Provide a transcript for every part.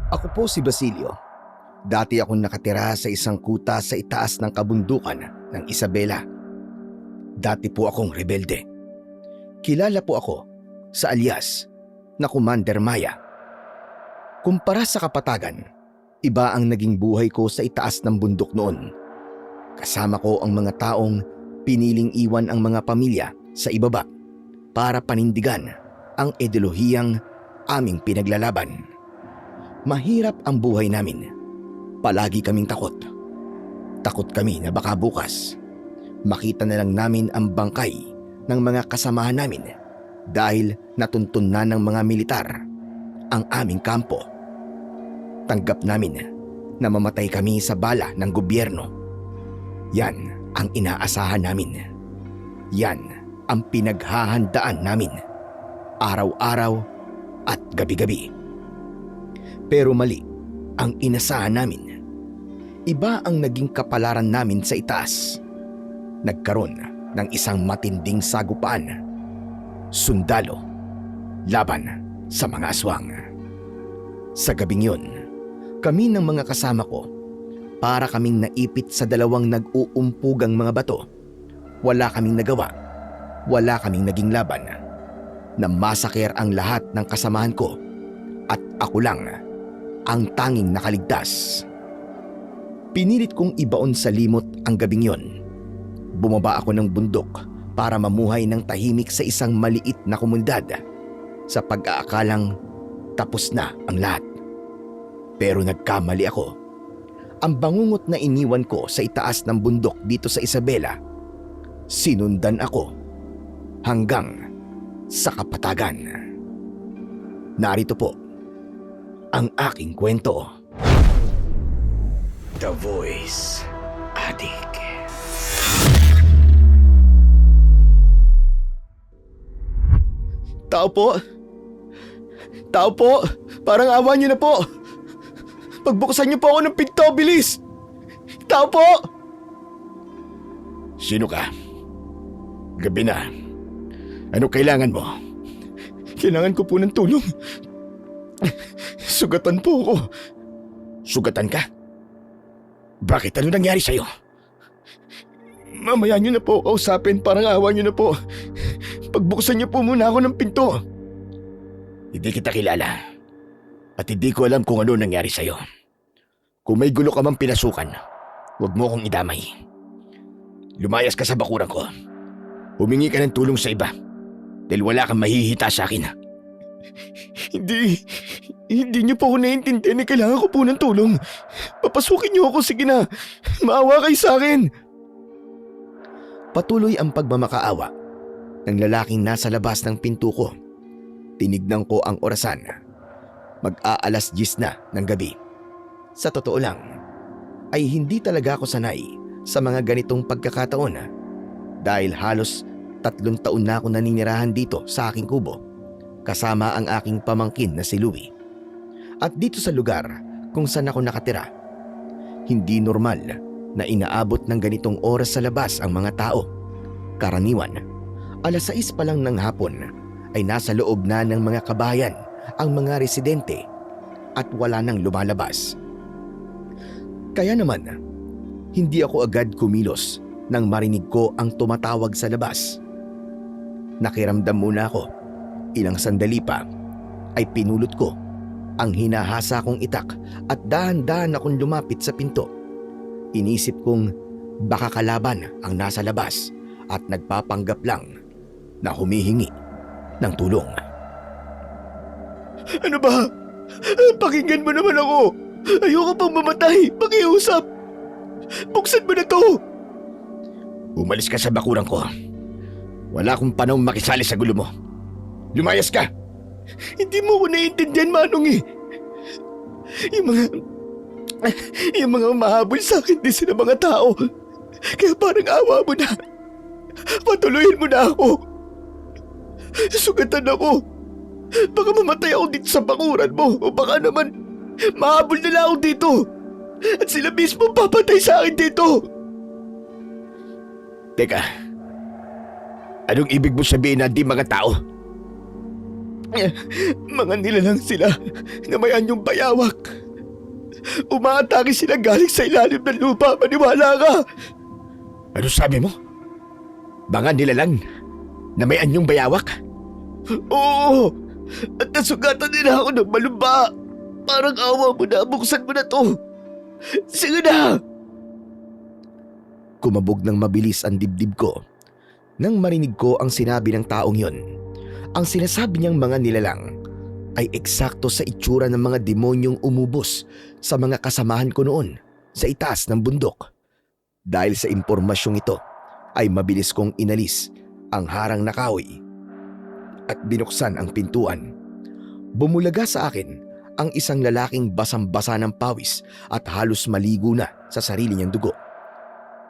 Ako po si Basilio. Dati akong nakatira sa isang kuta sa itaas ng kabundukan ng Isabela. Dati po akong rebelde. Kilala po ako sa alias na Commander Maya. Kumpara sa kapatagan, iba ang naging buhay ko sa itaas ng bundok noon. Kasama ko ang mga taong piniling iwan ang mga pamilya sa ibaba para panindigan ang ideolohiyang aming pinaglalaban. Mahirap ang buhay namin. Palagi kaming takot. Takot kami na baka bukas makita na lang namin ang bangkay ng mga kasamahan namin dahil natuntun na ng mga militar ang aming kampo. Tanggap namin na mamatay kami sa bala ng gobyerno. Yan ang inaasahan namin. Yan ang pinaghahandaan namin araw-araw at gabi-gabi. Pero mali ang inasahan namin. Iba ang naging kapalaran namin sa itaas. Nagkaroon ng isang matinding sagupaan. Sundalo laban sa mga aswang. Sa gabing yun, kami ng mga kasama ko, para kaming naipit sa dalawang nag-uumpugang mga bato. Wala kaming nagawa. Wala kaming naging laban. Namasaker ang lahat ng kasamahan ko at ako lang ang tanging nakaligtas. Pinilit kong ibaon sa limot ang gabing yon. Bumaba ako ng bundok para mamuhay ng tahimik sa isang maliit na komunidad sa pag-aakalang tapos na ang lahat. Pero nagkamali ako. Ang bangungot na iniwan ko sa itaas ng bundok dito sa Isabela, sinundan ako hanggang sa kapatagan. Narito po ang aking kwento. The Voice Addict. Tao po! Tao po! Parang awa niyo na po! Pagbuksan niyo po ako ng pinto, bilis! Tao po! Sino ka? Gabi na. Ano kailangan mo? Kailangan ko po ng tulong. Sugatan po ako. Sugatan ka? Bakit? Ano nangyari sa'yo? Mamaya niyo na po kausapin, parang awa niyo na po. Pagbuksan niyo po muna ako ng pinto. Hindi kita kilala. At hindi ko alam kung ano nangyari sa'yo. Kung may gulo ka mang pinasukan, huwag mo akong idamay. Lumayas ka sa bakuran ko. Humingi ka ng tulong sa iba. Dahil wala kang mahihita sa akin. Hindi niyo po ako naiintindihan na kailangan ko po ng tulong. Papasukin niyo ako, sige na. Maawa kayo sa akin. Patuloy ang pagmamakaawa ng lalaking nasa labas ng pinto ko. Tinignan ko ang orasan. Mag-aalas 10 na ng gabi. Sa totoo lang, ay hindi talaga ako sanay sa mga ganitong pagkakataon dahil halos 3 taon na ako naninirahan dito sa aking kubo kasama ang aking pamangkin na si Louie. At dito sa lugar kung saan ako nakatira, hindi normal na inaabot ng ganitong oras sa labas ang mga tao. Karaniwan, alas 6 pa lang ng hapon ay nasa loob na ng mga kabayan ang mga residente at wala nang lumalabas. Kaya naman, hindi ako agad kumilos nang marinig ko ang tumatawag sa labas. Nakiramdam muna ako. Ilang sandali pa ay pinulot ko ang hinahasa kong itak at dahan-dahan akong lumapit sa pinto. Inisip kong baka kalaban ang nasa labas at nagpapanggap lang na humihingi ng tulong. Ano ba? Pakinggan mo naman ako. Ayoko pang mamatay. Pakiusap. Buksan mo na to. Umalis ka sa bakuran ko. Wala akong panahon makisali sa gulo mo. Lumayas ka. Hindi mo ko naiintindihan, Manong eh. Yung mga umahabol sa akin din sila mga tao. Kaya parang awa mo na. Patuloyin mo na ako. Sugatan ako. Baka mamatay ako dito sa bakuran mo o baka naman mahabol nila ako dito. At sila mismo papatay sa akin dito. Teka, anong ibig mo sabihin na di mga tao? Mga nilalang sila na may anyong bayawak. Umaatake sila galing sa ilalim ng lupa. Maniwala ka! Ano sabi mo? Mga nilalang na may anyong bayawak? Oo! At nasugatan nila ako ng malumba. Parang awa mo na, buksan mo na to. Sige na! Kumabog ng mabilis ang dibdib ko nang marinig ko ang sinabi ng taong yon. Ang sinasabi niyang mga nilalang ay eksakto sa itsura ng mga demonyong umubos sa mga kasamahan ko noon sa itaas ng bundok. Dahil sa impormasyong ito ay mabilis kong inalis ang harang na kahoy at binuksan ang pintuan. Bumulaga sa akin ang isang lalaking basang-basa ng pawis at halos maligo na sa sarili niyang dugo.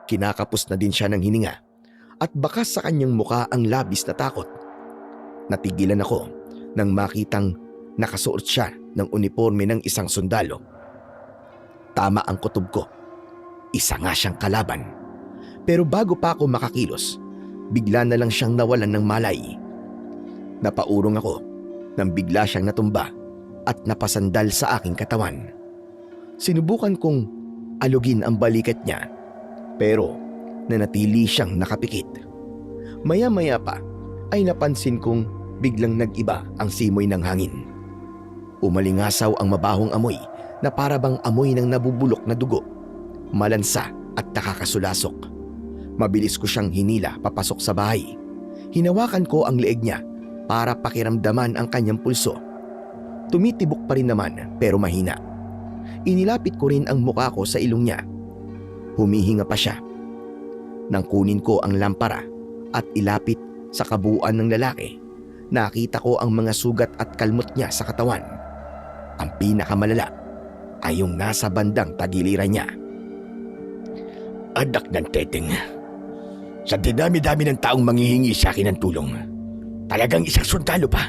Kinakapos na din siya ng hininga at bakas sa kanyang muka ang labis na takot. Natigilan ako nang makitang nakasuot siya ng uniforme ng isang sundalo. Tama ang kutob ko. Isa nga siyang kalaban. Pero bago pa ako makakilos, bigla na lang siyang nawalan ng malay. Napaurong ako nang bigla siyang natumba at napasandal sa aking katawan. Sinubukan kong alugin ang balikat niya pero nanatili siyang nakapikit. Maya-maya pa ay napansin kong biglang nag-iba ang simoy ng hangin. Umalingasaw ang mabahong amoy na parabang amoy ng nabubulok na dugo, malansa at nakakasulasok. Mabilis ko siyang hinila papasok sa bahay. Hinawakan ko ang leeg niya para pakiramdaman ang kanyang pulso. Tumitibok pa rin naman pero mahina. Inilapit ko rin ang mukha ko sa ilong niya. Humihinga pa siya. Nang kunin ko ang lampara at ilapit sa kabuuan ng lalaki, nakita ko ang mga sugat at kalmot niya sa katawan. Ang pinakamalala ay yung nasa bandang tagiliran niya. Anak ng teteng, sa dinami-dami ng taong manghihingi sa akin ng tulong, talagang isang sundalo pa.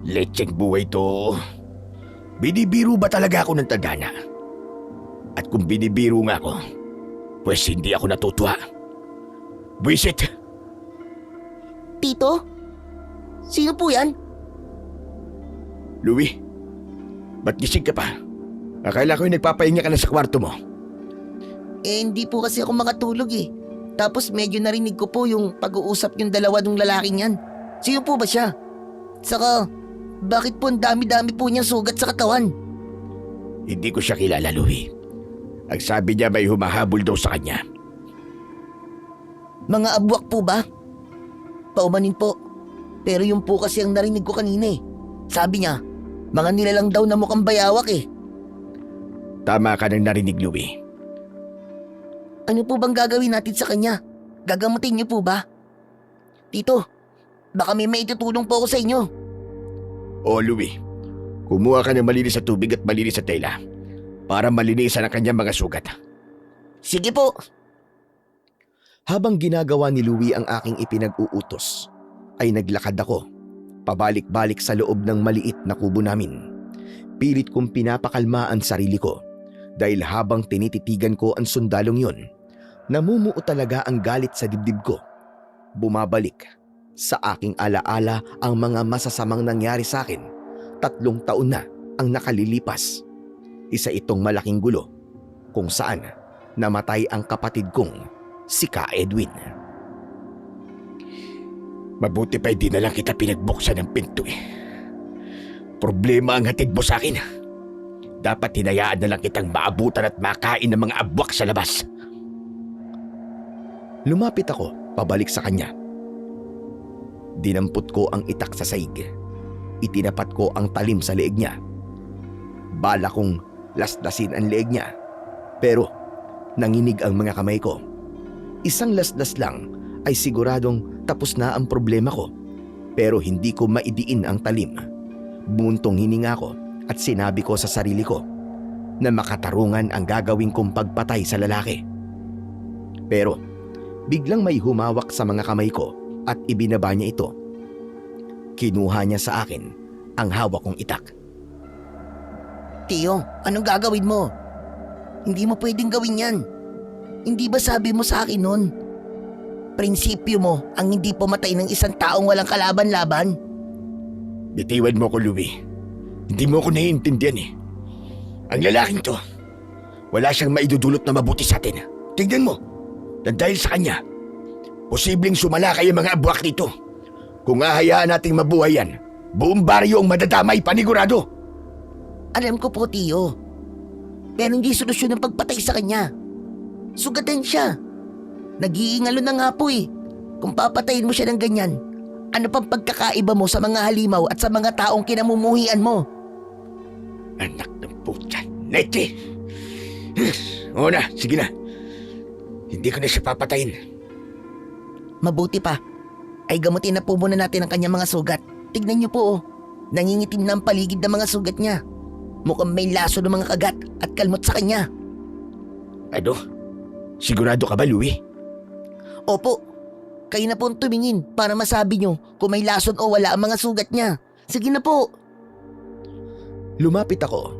Lecheng buhay to. Binibiro ba talaga ako ng tadhana? At kung binibiro nga ako, pues hindi ako natutuwa. Buisit! Tito? Sino po yan? Louie, ba't gising ka pa? Akala ko yung nagpapahinga ka na sa kwarto mo. Hindi po kasi ako makatulog eh. Tapos medyo narinig ko po yung pag-uusap yung dalawa ng lalaking yan. Sino po ba siya? Saka, bakit po ang dami-dami po niyang sugat sa katawan? Hindi ko siya kilala, Louie. Ang sabi niya may humahabol daw sa kanya. Mga abwak po ba? Paumanin po. Pero yung po kasi ang narinig ko kanina eh. Sabi niya, mga nilalang daw na mukhang bayawak eh. Tama ka nang narinig, Louie. Ano po bang gagawin natin sa kanya? Gagamutin niyo po ba? Tito, baka may maitutulong po ako sa inyo. O, Louie, kumuha ka ng malinis sa tubig at malinis sa tela para malinisan ang kanyang mga sugat. Sige po. Habang ginagawa ni Louie ang aking ipinag-uutos, ay naglakad ako, pabalik-balik sa loob ng maliit na kubo namin. Pilit kong pinapakalma ang sarili ko dahil habang tinititigan ko ang sundalong yun, namumuo talaga ang galit sa dibdib ko. Bumabalik sa aking alaala ang mga masasamang nangyari sa akin. 3 taon na ang nakalilipas. Isa itong malaking gulo kung saan namatay ang kapatid kong si Ka Edwin. Mabuti pa hindi na lang kita pinagbuksan ng pinto eh. Problema ang hatid mo sa akin. Dapat hinayaan na lang kitang maabutan at makain ng mga abwak sa labas. Lumapit ako pabalik sa kanya. Dinampot ko ang itak sa saig. Itinapat ko ang talim sa leeg niya. Bala kong lasdasin ang leeg niya. Pero nanginig ang mga kamay ko. Isang lasdas lang ay siguradong tapos na ang problema ko. Pero hindi ko maidiin ang talim. Buntong hininga ko at sinabi ko sa sarili ko na makatarungan ang gagawin kong pagpatay sa lalaki. Pero biglang may humawak sa mga kamay ko at ibinaba niya ito. Kinuha niya sa akin ang hawak kong itak. Tiyo, anong gagawin mo? Hindi mo pwedeng gawin yan. Hindi ba sabi mo sa akin nun? Prinsipyo mo ang hindi pumatay ng isang taong walang kalaban-laban? Bitiwan mo ko, Louie. Hindi mo ko naiintindihan eh. Ang lalaking to, wala siyang maidudulot na mabuti sa atin. Tingnan mo, na dahil sa kanya, posibleng sumalakay ang mga abwak nito. Kung hahayaan nating mabuhay yan, buong baryo ang madadamay, panigurado. Alam ko po, Tiyo. Pero hindi solusyon ang pagpatay sa kanya. Sugatan siya. Nag-iingalo na nga po eh. Kung papatayin mo siya ng ganyan, ano pang pagkakaiba mo sa mga halimaw at sa mga taong kinamumuhian mo? Anak ng putya, Nettie! Oo na, sige na. Hindi ko na siya papatayin. Mabuti pa. Ay gamutin na po muna natin ang kanyang mga sugat. Tignan niyo po oh. Nangingitim na ang paligid ng mga sugat niya. Mukhang may laso ng mga kagat at kalmot sa kanya. Ano? Sigurado ka ba, Louie? Opo. Kayo na po ang tumingin para masabi niyo kung may lason o wala ang mga sugat niya. Sige na po. Lumapit ako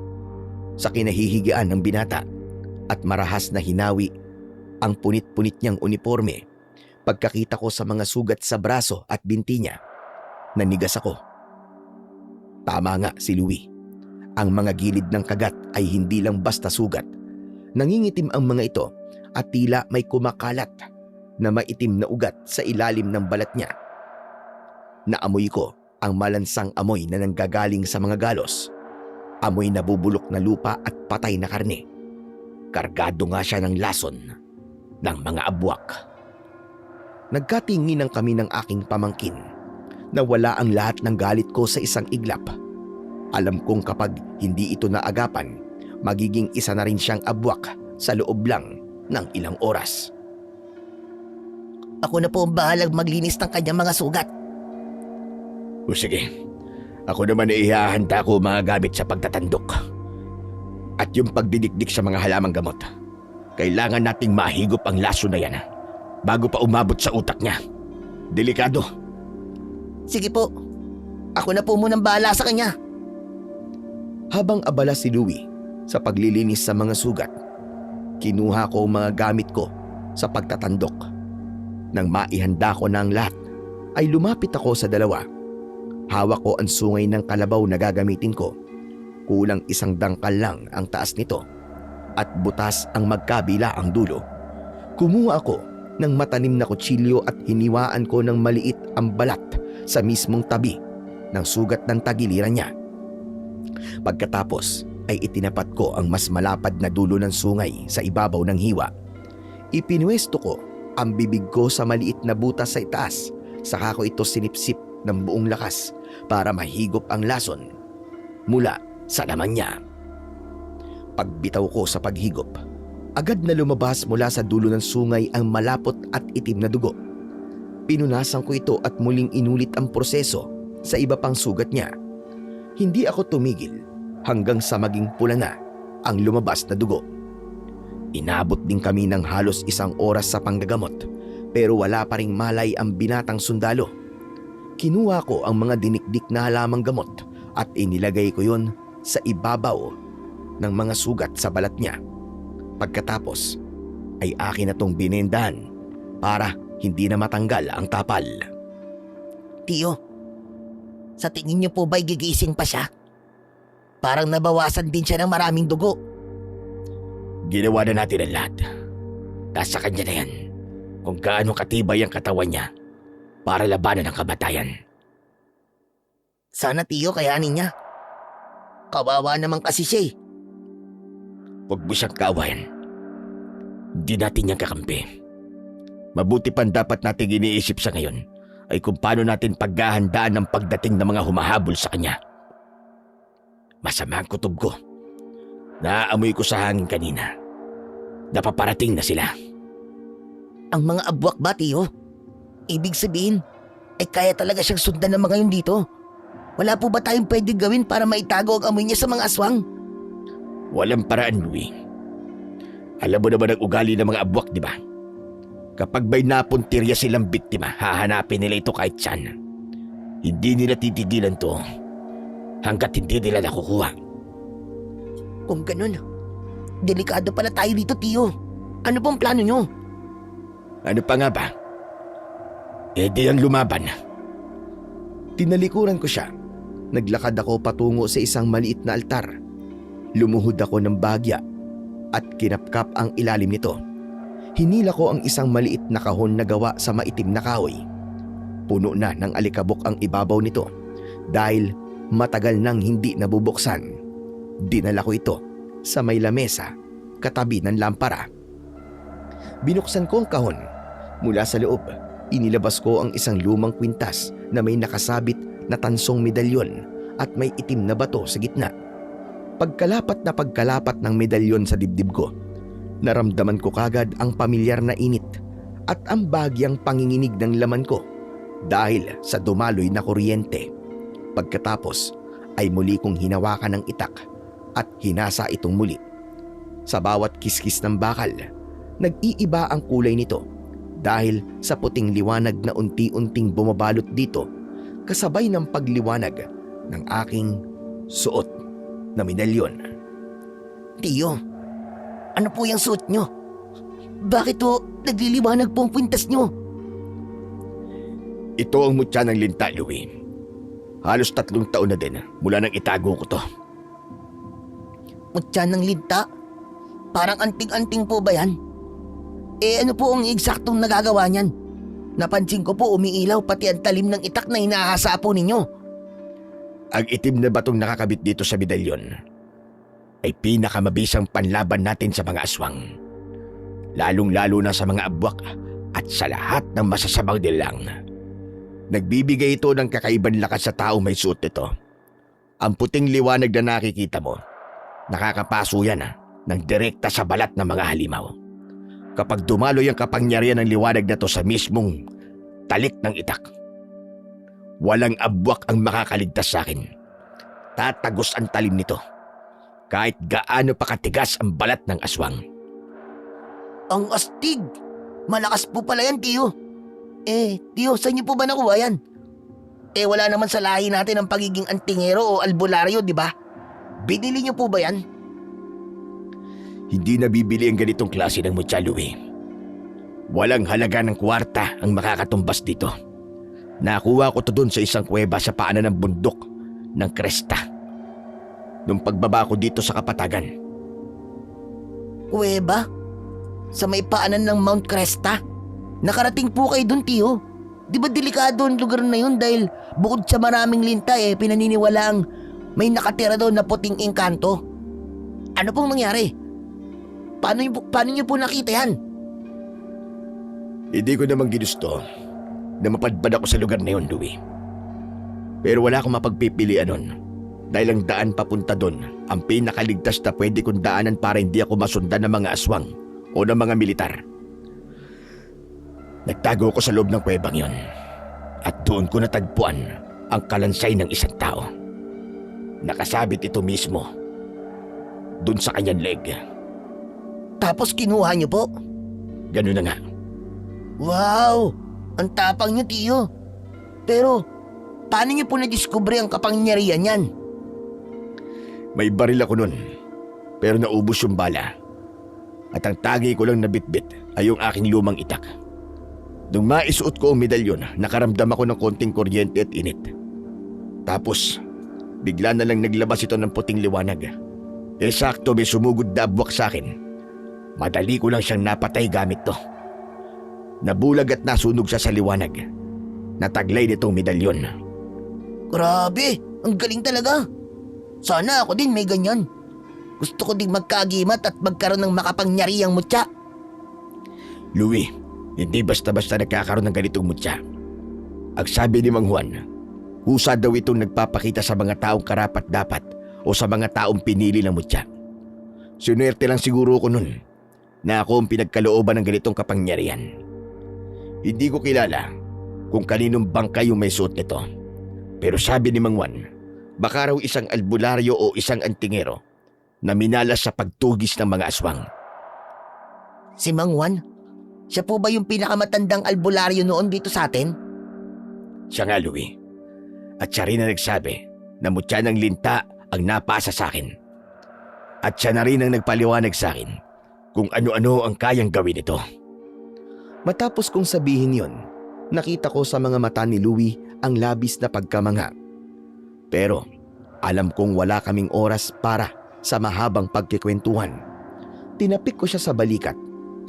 sa kinahihigaan ng binata at marahas na hinawi ang punit-punit niyang uniforme. Pagkakita ko sa mga sugat sa braso at binti niya, nanigas ako. Tama nga si Louie. Ang mga gilid ng kagat ay hindi lang basta sugat. Nangingitim ang mga ito at tila may kumakalat na maitim na ugat sa ilalim ng balat niya. Naamoy ko ang malansang amoy na nanggagaling sa mga galos. Amoy nabubulok na lupa at patay na karne. Kargado nga siya ng lason ng mga abwak. Nagkatinginan kami ng aking pamangkin na wala ang lahat ng galit ko sa isang iglap. Alam kong kapag hindi ito naagapan, magiging isa na rin siyang abwak sa loob lang ng ilang oras. Ako na po ang bahalang maglinis ng kanyang mga sugat. O sige, ako naman ay ihahanda ko mga gamit sa pagtatandok. At yung pagdidikdik sa mga halamang gamot. Kailangan nating mahigop ang laso na yan bago pa umabot sa utak niya. Delikado. Sige po. Ako na po munang bahala sa kanya. Habang abala si Louie sa paglilinis sa mga sugat, kinuha ko ang mga gamit ko sa pagtatandok. Nang maihanda ko na ang lahat, ay lumapit ako sa dalawa. Hawak ko ang sungay ng kalabaw na gagamitin ko. Kulang isang dangkal lang ang taas nito at butas ang magkabila ang dulo. Kumuha ako ng matanim na kutsilyo at hiniwaan ko ng maliit ang balat sa mismong tabi ng sugat ng tagiliran niya. Pagkatapos ay itinapat ko ang mas malapad na dulo ng sungay sa ibabaw ng hiwa. Ipinwesto ko ang bibig ko sa maliit na butas sa itaas, saka ko ito sinipsip ng buong lakas para mahigop ang lason mula sa laman niya. Pagbitaw ko sa paghigop, agad na lumabas mula sa dulo ng sungay ang malapot at itim na dugo. Pinunasan ko ito at muling inulit ang proseso sa iba pang sugat niya. Hindi ako tumigil hanggang sa maging pula na ang lumabas na dugo. Inabot din kami ng halos 1 oras sa panggagamot pero wala pa ring malay ang binatang sundalo. Kinuha ko ang mga dinikdik na halamang gamot at inilagay ko yon sa ibabaw ng mga sugat sa balat niya. Pagkatapos ay akin na tong binendahan para hindi na matanggal ang tapal. Tiyo, sa tingin niyo po ba'y gigising pa siya? Parang nabawasan din siya ng maraming dugo. Ginawa na natin ang lahat. Nasa kanya na yan kung gaano katibay ang katawan niya para labanan ang kamatayan. Sana Tiyo kayanin niya. Kawawa naman kasi siya eh. Huwag mo siyang kaawayan. Hindi natin niyang kakampi. Mabuti pang dapat nating iniisip sa ngayon ay kung paano natin paghahandaan ang pagdating ng mga humahabol sa kanya. Masama ang kutob ko. Naaamoy ko sa hangin kanina. Napaparating na sila. Ang mga abwak ba, Tiyo? Ibig sabihin, ay kaya talaga siyang sundan ng mga yun dito? Wala po ba tayong pwede gawin para maitago ang amoy niya sa mga aswang? Walang paraan, Louie. Alam mo naman ang ugali ng mga abwak, di ba? Kapag may napuntirya silang biktima, hahanapin nila ito kahit saan. Hindi nila titigilan to hanggat hindi nila nakukuha. Kung ganun, delikado pala tayo dito, Tiyo. Ano pong plano nyo? Ano pa nga ba? Eh di ang lumaban. Tinalikuran ko siya. Naglakad ako patungo sa isang maliit na altar. Lumuhod ako ng bagya at kinapkap ang ilalim nito. Hinila ko ang isang maliit na kahon na gawa sa maitim na kahoy. Puno na ng alikabok ang ibabaw nito dahil matagal nang hindi nabubuksan. Dinala ko ito sa may lamesa katabi ng lampara. Binuksan ko ang kahon. Mula sa loob, inilabas ko ang isang lumang kwintas na may nakasabit na tansong medalyon at may itim na bato sa gitna. Pagkalapat na pagkalapat ng medalyon sa dibdib ko, naramdaman ko kagad ang pamilyar na init at ang bagyang panginginig ng laman ko dahil sa dumaloy na kuryente. Pagkatapos ay muli kong hinawakan ng itak at hinasa itong muli. Sa bawat kiskis ng bakal, nag-iiba ang kulay nito dahil sa puting liwanag na unti-unting bumabalot dito kasabay ng pagliwanag ng aking suot na medalyon. Tiyo, ano po yung suot nyo? Bakit po nagliliwanag po ang kwintas nyo? Ito ang mutya ng linta, Louie. Halos 3 taon na din mula nang itago ko to. Mutya ng linta? Parang anting-anting po ba yan? Ano po ang eksaktong nagagawa niyan? Napansin ko po umiilaw pati ang talim ng itak na hinahasa po ninyo. Ang itim na batong nakakabit dito sa medalyon ay pinakamabisang panlaban natin sa mga aswang. Lalong-lalo na sa mga abwak at sa lahat ng masasabang nilang. Nagbibigay ito ng kakaibang lakas sa tao may suot nito. Ang puting liwanag na nakikita mo, nakakapaso yan ng direkta sa balat ng mga halimaw. Kapag dumaloy ang kapangyarihan ng liwanag na to sa mismong talik ng itak, walang abwak ang makakaligtas sa akin. Tatagos ang talim nito, kahit gaano pa katigas ang balat ng aswang. Ang astig! Malakas po pala yan, Tiyo. Tiyo, saan niyo po ba nakuha yan? Wala naman sa lahi natin ang pagiging antingero o albularyo, di ba? Binili niyo po ba yan? Hindi nabibili ang ganitong klase ng mutya, Louie. Walang halaga ng kwarta ang makakatumbas dito. Nakuha ko to doon sa isang kuweba sa paanan ng bundok ng Cresta. Nung pagbaba ko dito sa Kapatagan. Kuweba? Sa may paanan ng Mount Cresta? Nakarating po kayo doon, Tiyo. Di ba delikado ang lugar na yun dahil bukod sa maraming linta pinaniniwalaang may nakatira doon na puting engkanto? Ano pong nangyari? Paano niyo po nakita yan? Hindi ko naman ginusto na mapadpad ako sa lugar na yun, Louie. Pero wala akong mapagpipilian nun dahil ang daan papunta doon ang pinakaligtas na pwede kong daanan para hindi ako masundan ng mga aswang o ng mga militar. Nagtago ko sa loob ng kuwebang yun at doon ko natagpuan ang kalansay ng isang tao. Nakasabit ito mismo doon sa kanyang leg. Tapos kinuha niyo po? Ganun na nga. Wow! Ang tapang niyo, Tiyo. Pero, paano niyo po na-discover ang kapangyarihan yan? May baril ako nun, pero naubos yung bala. At ang tagi ko lang na bitbit ay yung aking lumang itak. Nung maisuot ko ang medalyon, nakaramdam ako ng konting kuryente at init. Tapos, bigla na lang naglabas ito ng puting liwanag. Sakto may sumugod na abwak sa akin. Madali ko lang siyang napatay gamit to. Nabulag at nasunog siya sa liwanag. Nataglay nitong medalyon. Grabe! Ang galing talaga! Sana ako din may ganyan. Gusto ko din magkaagimat at magkaroon ng makapangyarihang mutya. Louie, hindi basta-basta nagkakaroon ng ganitong mutya. Ang sabi ni Mang Juan, husa daw itong nagpapakita sa mga taong karapat-dapat o sa mga taong pinili ng mutya. Sinuwerte lang siguro ko nun na ako ang pinagkalooban ng ganitong kapangyarihan. Hindi ko kilala kung kaninong bangkay yung may suot nito. Pero sabi ni Mang Juan, baka raw isang albularyo o isang antingero na minalas sa pagtugis ng mga aswang. Si Mang Juan? Siya po ba yung pinakamatandang albularyo noon dito sa atin? Siya nga, Louie. At siya rin na nagsabi na mutya ng linta ang napasa sa akin. At siya na rin ang nagpaliwanag sa akin kung ano-ano ang kayang gawin ito. Matapos kong sabihin yon, nakita ko sa mga mata ni Louie ang labis na pagkamangha. Pero alam kong wala kaming oras para Sa mahabang pagkikwentuhan, tinapik ko siya sa balikat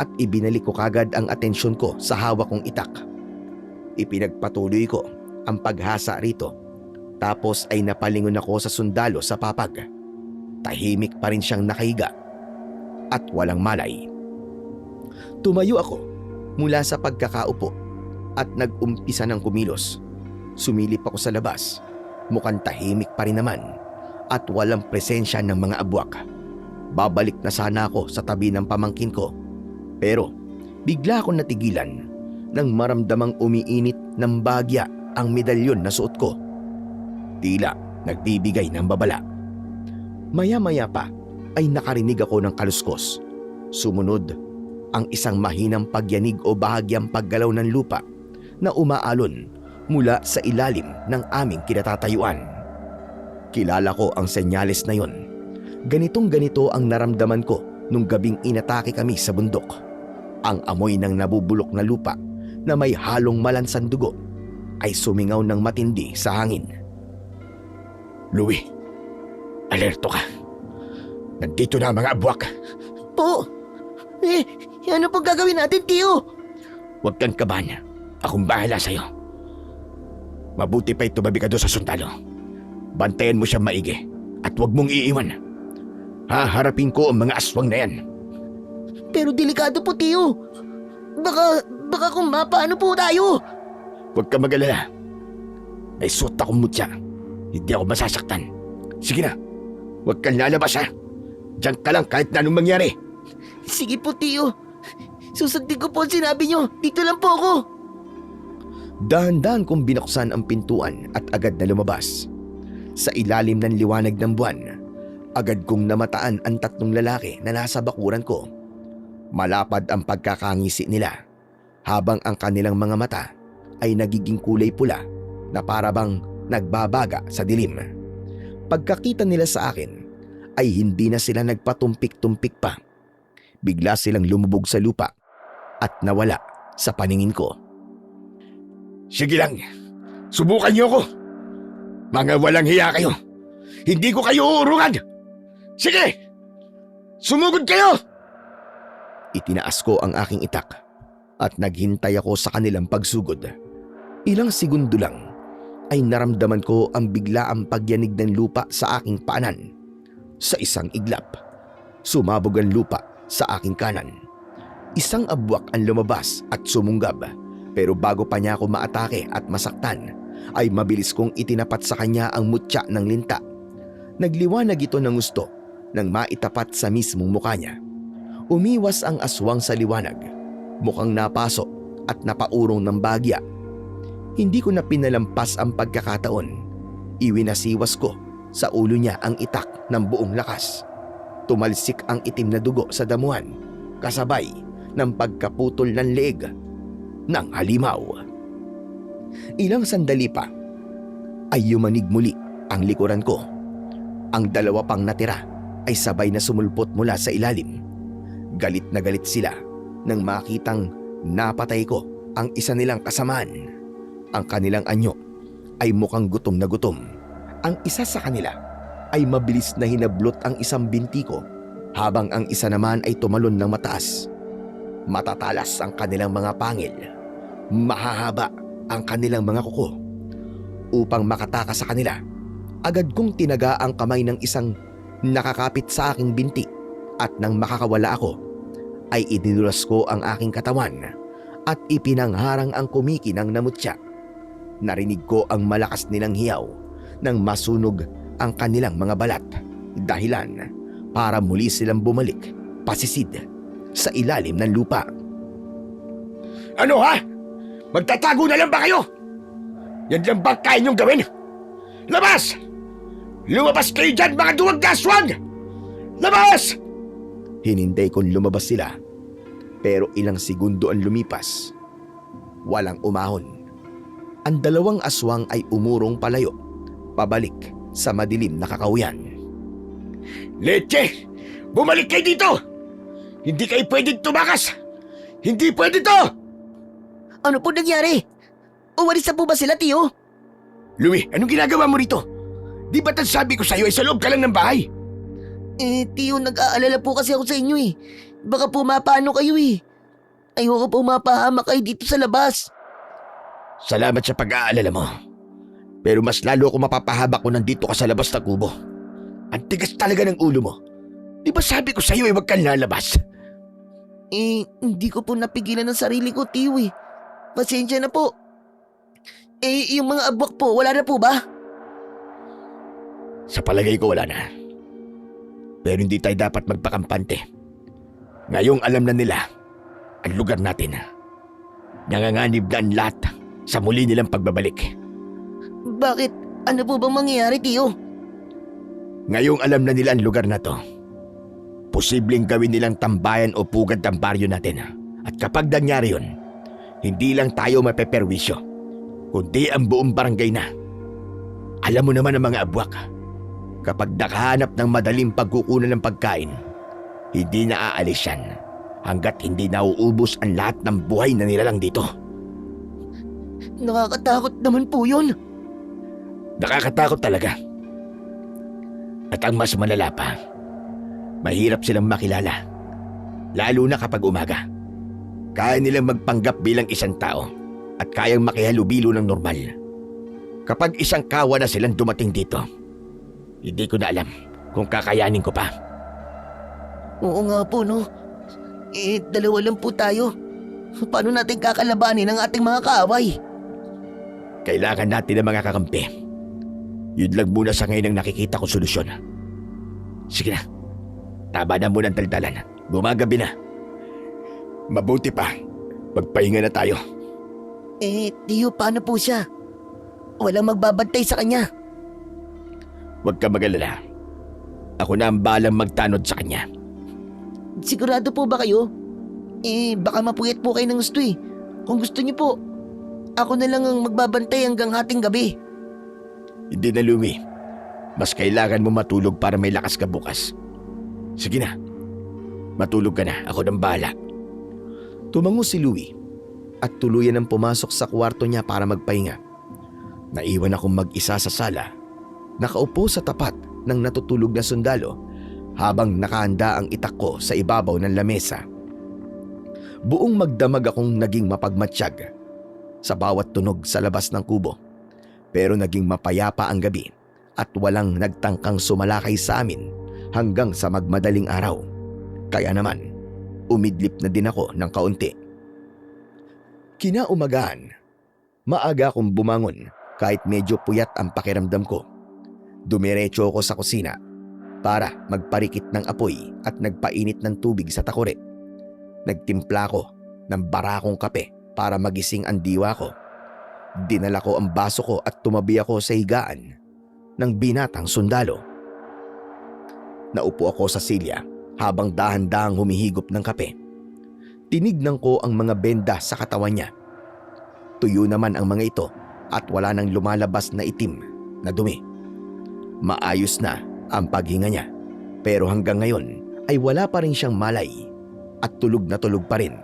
at ibinalik ko kagad ang atensyon ko sa hawak kong itak. Ipinagpatuloy ko ang paghasa rito, tapos ay napalingon ako sa sundalo sa papag. Tahimik pa rin siyang nakahiga at walang malay. Tumayo ako mula sa pagkakaupo at nag-umpisa ng kumilos. Sumilip ako sa labas, mukhang tahimik pa rin naman at walang presensya ng mga abwak. Babalik na sana ako sa tabi ng pamangkin ko, pero bigla akong natigilan nang maramdamang umiinit ng bagya ang medalyon na suot ko. Tila nagbibigay ng babala. Maya-maya pa ay nakarinig ako ng kaluskos. Sumunod ang isang mahinang pagyanig o bahagyang paggalaw ng lupa na umaalon mula sa ilalim ng aming kinatatayuan. Kilala ko ang senyales na yon. Ganitong-ganito ang naramdaman ko nung gabing inatake kami sa bundok. Ang amoy ng nabubulok na lupa na may halong malansang dugo ay sumingaw ng matindi sa hangin. Louie, alerto ka. Nandito na ang mga abwak. Po, ano pong gagawin natin, tiyo? Huwag kang kabahan. Akong bahala sa'yo. Mabuti pa tumabi ka doon sa sundalo. Bantayan mo siya maigi at huwag mong iiwan. Haharapin ko ang mga aswang na yan. Pero delikado po, tiyo. Baka kung mapaano po tayo. Huwag ka mag-alala. May suot akong mutya. Hindi ako masasaktan. Sige na, huwag kang lalabas ha. Diyan ka lang kahit na anong mangyari. Sige po, tiyo. Susundin ko po ang sinabi nyo. Dito lang po ako. Dahan-dahan kong binuksan ang pintuan at agad na lumabas. Sa ilalim ng liwanag ng buwan, agad kong namataan ang tatlong lalaki na nasa bakuran ko. Malapad ang pagkakangisi nila, habang ang kanilang mga mata ay nagiging kulay pula na parabang nagbabaga sa dilim. Pagkakita nila sa akin, ay hindi na sila nagpatumpik-tumpik pa. Bigla silang lumubog sa lupa at nawala sa paningin ko. Sige lang, subukan niyo ako. Mga walang hiya kayo. Hindi ko kayo uurungan. Sige, sumugod kayo! Itinaas ko ang aking itak at naghintay ako sa kanilang pagsugod. Ilang segundo lang ay naramdaman ko ang biglaang pagyanig ng lupa sa aking paanan. Sa isang iglap, sumabog ang lupa sa aking kanan. Isang abwak ang lumabas at sumunggab, pero bago pa niya ako maatake at masaktan, ay mabilis kong itinapat sa kanya ang mutya ng linta. Nagliwanag ito ng gusto nang maitapat sa mismong mukha niya. Umiwas ang aswang sa liwanag, mukhang napasok at napaurong ng bagya. Hindi ko na pinalampas ang pagkakataon. Iwinasiwas ko sa ulo niya ang itak ng buong lakas. Tumalsik ang itim na dugo sa damuhan, kasabay ng pagkaputol ng leeg ng halimaw. Ilang sandali pa ay yumanig muli ang likuran ko. Ang dalawa pang natira ay sabay na sumulpot mula sa ilalim. Galit na galit sila nang makitang napatay ko ang isa nilang kasamaan. Ang kanilang anyo ay mukhang gutom na gutom. Ang isa sa kanila ay mabilis na hinablot ang isang binti ko, habang ang isa naman ay tumalon ng mataas. Matatalas ang kanilang mga pangil. Mahahaba ang kanilang mga kuko. Upang makatakas sa kanila, agad kong tinaga ang kamay ng isang nakakapit sa aking binti, at nang makakawala ako, ay idinulas ko ang aking katawan at ipinangharang ang kumikinang na mutya. Narinig ko ang malakas nilang hiyaw nang masunog ang kanilang mga balat, dahilan para muli silang bumalik pasisid sa ilalim ng lupa. Ano ha? Magtatago na lang ba kayo? Yan lang ba kaya niyong gawin? Labas! Lumabas kayo dyan, mga duwag na aswang! Labas! Hinintay kong lumabas sila, pero ilang segundo ang lumipas. Walang umahon. Ang dalawang aswang ay umurong palayo, pabalik sa madilim na kakahuyan. Leche! Bumalik kayo dito! Hindi kayo pwedeng tumakas! Hindi pwede to! Ano po nangyari? Uwalis na po ba sila, tiyo? Louie, anong ginagawa mo rito? Di ba't ang sabi ko sa'yo ay sa loob ka lang ng bahay? Tiyo, nag-aalala po kasi ako sa inyo eh. Baka po mapano kayo eh. Ayoko po mapahama kayo dito sa labas. Salamat sa pag-aalala mo. Pero mas lalo ako mapapahaba kung nandito ka sa labas ng kubo. Ang tigas talaga ng ulo mo. Di ba sabi ko sa'yo huwag kang lalabas? Hindi ko po napigilan ng sarili ko, Tiyo eh. Pasensya na po. Yung mga abwak po, wala na po ba? Sa palagay ko wala na. Pero hindi tayo dapat magpakampante. Ngayong alam na nila ang lugar natin. Nanganganib na ang lahat sa muli nilang pagbabalik. Bakit? Ano po bang mangyayari, Tiyo? Ngayong alam na nila ang lugar na to, posibleng gawin nilang tambayan o pugad ng baryo natin. At kapag nangyari yun, hindi lang tayo mapeperwisyo, kundi ang buong barangay na. Alam mo naman ang mga abwak, kapag nakahanap ng madaling pagkukunan ng pagkain, hindi na aalis yan hanggat hindi nauubos ang lahat ng buhay na nilalang dito. Nakakatakot naman po yun. Nakakatakot talaga. At ang mas malala pa, mahirap silang makilala. Lalo na kapag umaga. Kaya nilang magpanggap bilang isang tao at kayang makihalubilo ng normal. Kapag isang kawa na silang dumating dito, hindi ko na alam kung kakayanin ko pa. Oo nga po, no? Dalawa lang po tayo. Paano natin kakalabanin ang ating mga kaaway? Kailangan natin ng mga kakampi. Yun lang muna sa ngayon ang nakikita ko solusyon. Sige na, tama na muna ang daldalan. Gumagabi na. Mabuti pa, magpahinga na tayo. Tiyo, paano po siya? Walang magbabantay sa kanya. Huwag ka mag-alala. Ako na ang balang magtanod sa kanya. Sigurado po ba kayo? Baka mapuyat po kayo ng gusto eh. Kung gusto niyo po, ako na lang ang magbabantay hanggang hating gabi. Hindi na, Louie. Mas kailangan mo matulog para may lakas ka bukas. Sige na. Matulog ka na. Ako nang bahala. Tumango si Louie at tuluyan ang pumasok sa kwarto niya para magpahinga. Naiwan akong mag-isa sa sala, nakaupo sa tapat ng natutulog na sundalo habang nakahanda ang itak ko sa ibabaw ng lamesa. Buong magdamag akong naging mapagmatsyag sa bawat tunog sa labas ng kubo. Pero naging mapayapa ang gabi at walang nagtangkang sumalakay sa amin hanggang sa magmadaling araw. Kaya naman, umidlip na din ako ng kaunti. Kinaumagahan, maaga akong bumangon kahit medyo puyat ang pakiramdam ko. Dumiretso ako sa kusina para magparikit ng apoy at nagpainit ng tubig sa takore. Nagtimpla ko ng barakong kape para magising ang diwa ko. Dinala ko ang baso ko at tumabi ako sa higaan ng binatang sundalo. Naupo ako sa silya habang dahan-dahang humihigop ng kape. Tinignan ko ang mga benda sa katawan niya. Tuyo naman ang mga ito at wala nang lumalabas na itim na dumi. Maayos na ang paghinga niya, pero hanggang ngayon ay wala pa rin siyang malay at tulog na tulog pa rin.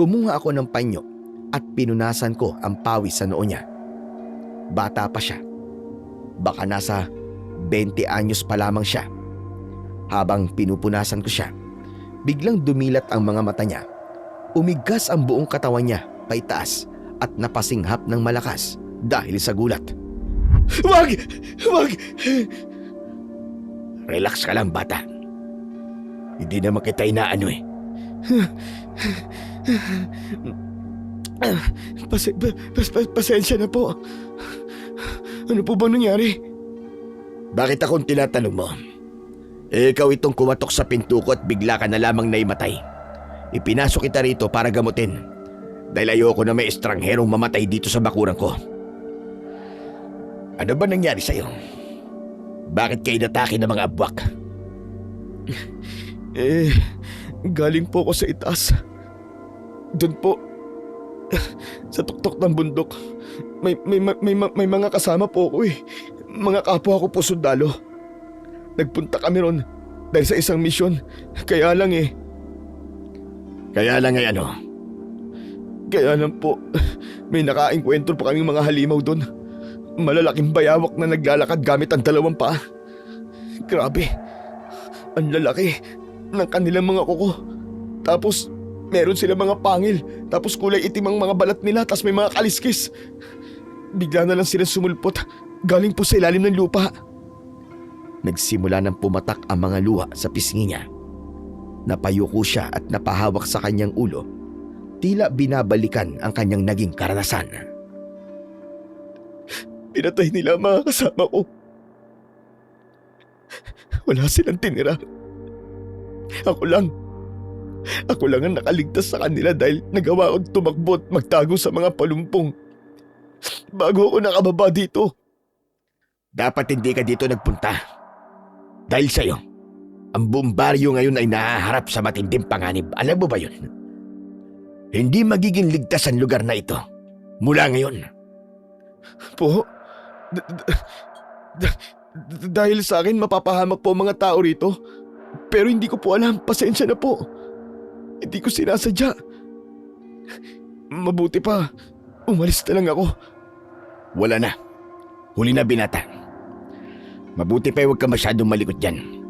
Kumuha ako ng panyo at pinunasan ko ang pawis sa noo niya. Bata pa siya. Baka nasa 20 anyos pa lamang siya. Habang pinupunasan ko siya, biglang dumilat ang mga mata niya. Umigkas ang buong katawan niya paitaas at napasinghap ng malakas dahil sa gulat. Wag! Wag! Relax ka lang, bata. Hindi naman kita inaano eh. Pasensya na po. Ano po bang nangyari? Bakit akong tinatanong mo? Ikaw itong kumatok sa pinto ko at bigla ka na lamang naimatay. Ipinasok kita rito para gamutin dahil ayoko na may estrangherong mamatay dito sa bakuran ko. Ano ba nangyari sa'yo? Bakit kayo natake ng mga abwak? Galing po ako sa itaas. Doon po, sa tuktok ng bundok, may mga kasama po ako eh. Mga kapwa ko po sundalo. Nagpunta kami ron dahil sa isang misyon. Kaya lang eh. Kaya lang ay ano? Kaya lang po, may nakaengkwentro pa kaming mga halimaw doon. Malalaking bayawak na naglalakad gamit ang dalawang paa. Grabe. Ang lalaki ng kanilang mga kuko. Tapos meron sila mga pangil. Tapos kulay itim ang mga balat nila. Tapos may mga kaliskis. Bigla na lang sila sumulpot. Galing po sa ilalim ng lupa. Nagsimula nang pumatak ang mga luha sa pisngi niya. Napayuko siya at napahawak sa kanyang ulo. Tila binabalikan ang kanyang naging karanasan. Pinatay nila ang mga kasama ko. Wala silang tinira. Ako lang ang nakaligtas sa kanila dahil nagawa kong tumakbo at magtago sa mga palumpong. Bago ako nakababa dito. Dapat hindi ka dito nagpunta. Dahil sa'yo, ang buong baryo ngayon ay nahaharap sa matinding panganib. Alam mo ba yun? Hindi magiging ligtas ang lugar na ito mula ngayon. Po? Dahil sa akin mapapahamak po ang mga tao rito. Pero hindi ko po alam. Pasensya na po. Hindi ko sinasadya. Mabuti pa. Umalis na lang ako. Wala na. Huli na, binata. Mabuti pa huwag ka masyadong malikot dyan.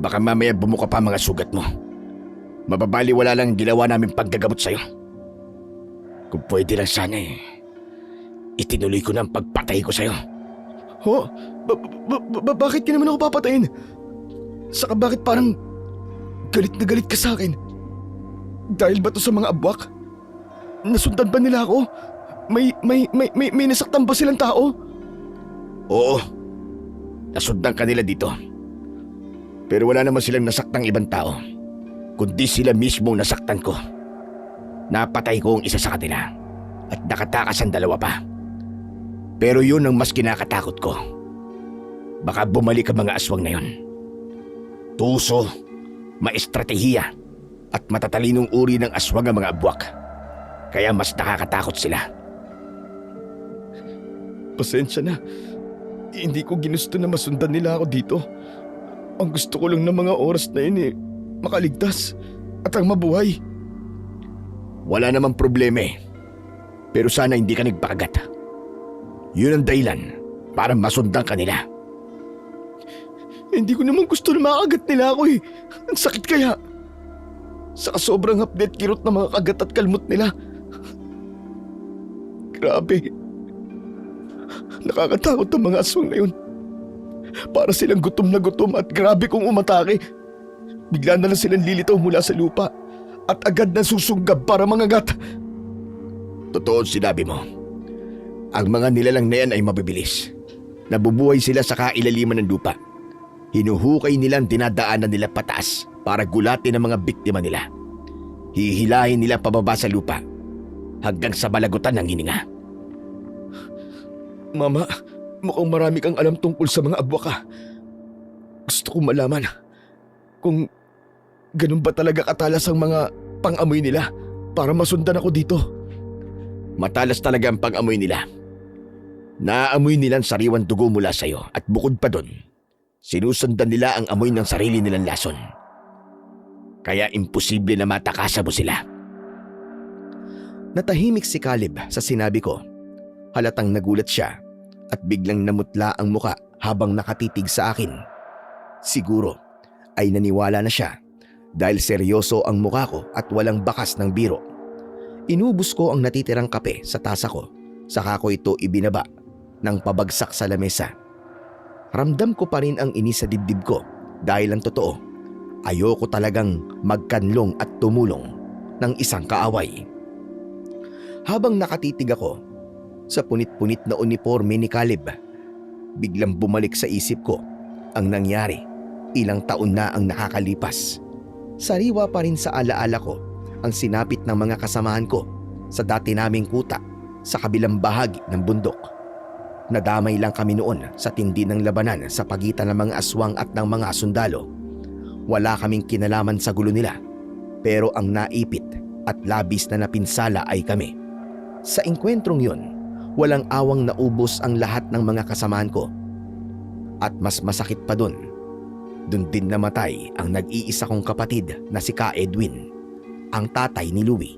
Baka mamaya bumuka pa mga sugat mo. Mababaliwala lang ang ginawa namin paggagamot sa'yo. Kung pwede lang sana itinuloy ko na ang pagpatay ko sa'yo. Ho? Bakit ka naman ako papatayin? Saka bakit parang galit na galit ka sa akin? Dahil ba to sa mga abwak? Nasundan ba nila ako? May nasaktan ba silang tao? Oo. Nasundan ka nila dito. Pero wala naman silang nasaktang ibang tao. Kundi sila mismo nasaktan ko. Napatay ko ang isa sa kanila. At nakatakas ang dalawa pa. Pero yun ang mas kinakatakot ko. Baka bumalik ang mga aswang na yun. Tuso, maestratehiya, at matatalinong uri ng aswang ang mga abwak. Kaya mas nakakatakot sila. Pasensya na. Hindi ko ginusto na masundan nila ako dito. Ang gusto ko lang ng mga oras na yun makaligtas at ang mabuhay. Wala namang problema Pero sana hindi ka nagpakagat. Yun ang dahilan para masundan ka nila. Hindi ko naman gusto na makagat nila ako Ang sakit kaya. Saka sobrang hapdi at kirot na mga kagat at kalmot nila. Grabe. Nakakatakot ang mga aswang na yun. Para silang gutom na gutom at grabe kung umatake. Bigla na lang silang lilitaw mula sa lupa at agad na susunggab para mangagat. Totoo sinabi mo. Ang mga nilalang na yan ay mabibilis. Nabubuhay sila sa kailaliman ng lupa. Hinuhukay nilang dinadaanan nila pataas para gulatin ang mga biktima nila. Hihilahin nila pababa sa lupa hanggang sa malagutan ng hininga. Mama, mukhang marami kang alam tungkol sa mga abwaka. Gusto kong malaman kung ganun ba talaga katalas ang mga pang-amoy nila para masundan ako dito. Matalas talaga ang pang-amoy nila. Naaamoy nila ang sariwang dugo mula sa'yo at bukod pa doon, sinusundan nila ang amoy ng sarili nilang lason. Kaya imposible na matakasa mo sila. Natahimik si Caleb sa sinabi ko. Halatang nagulat siya at biglang namutla ang muka habang nakatitig sa akin. Siguro ay naniwala na siya dahil seryoso ang muka ko at walang bakas ng biro. Inubos ko ang natitirang kape sa tasa ko, saka ko ito ibinaba nang pabagsak sa lamesa. Ramdam ko pa rin ang inis sa dibdib ko dahil ang totoo, ayoko talagang magkanlong at tumulong ng isang kaaway. Habang nakatitig ako sa punit-punit na uniforme ni Caleb, biglang bumalik sa isip ko ang nangyari. Ilang taon na ang nakakalipas. Sariwa pa rin sa alaala ko ang sinapit ng mga kasamahan ko sa dati naming kuta sa kabilang bahagi ng bundok. Nadamay lang kami noon sa tindi ng labanan sa pagitan ng mga aswang at ng mga sundalo. Wala kaming kinalaman sa gulo nila, pero ang naipit at labis na napinsala ay kami. Sa engkwentrong yun, walang awang naubos ang lahat ng mga kasamahan ko. At mas masakit pa dun din namatay ang nag-iisa kong kapatid na si Ka Edwin, ang tatay ni Louie.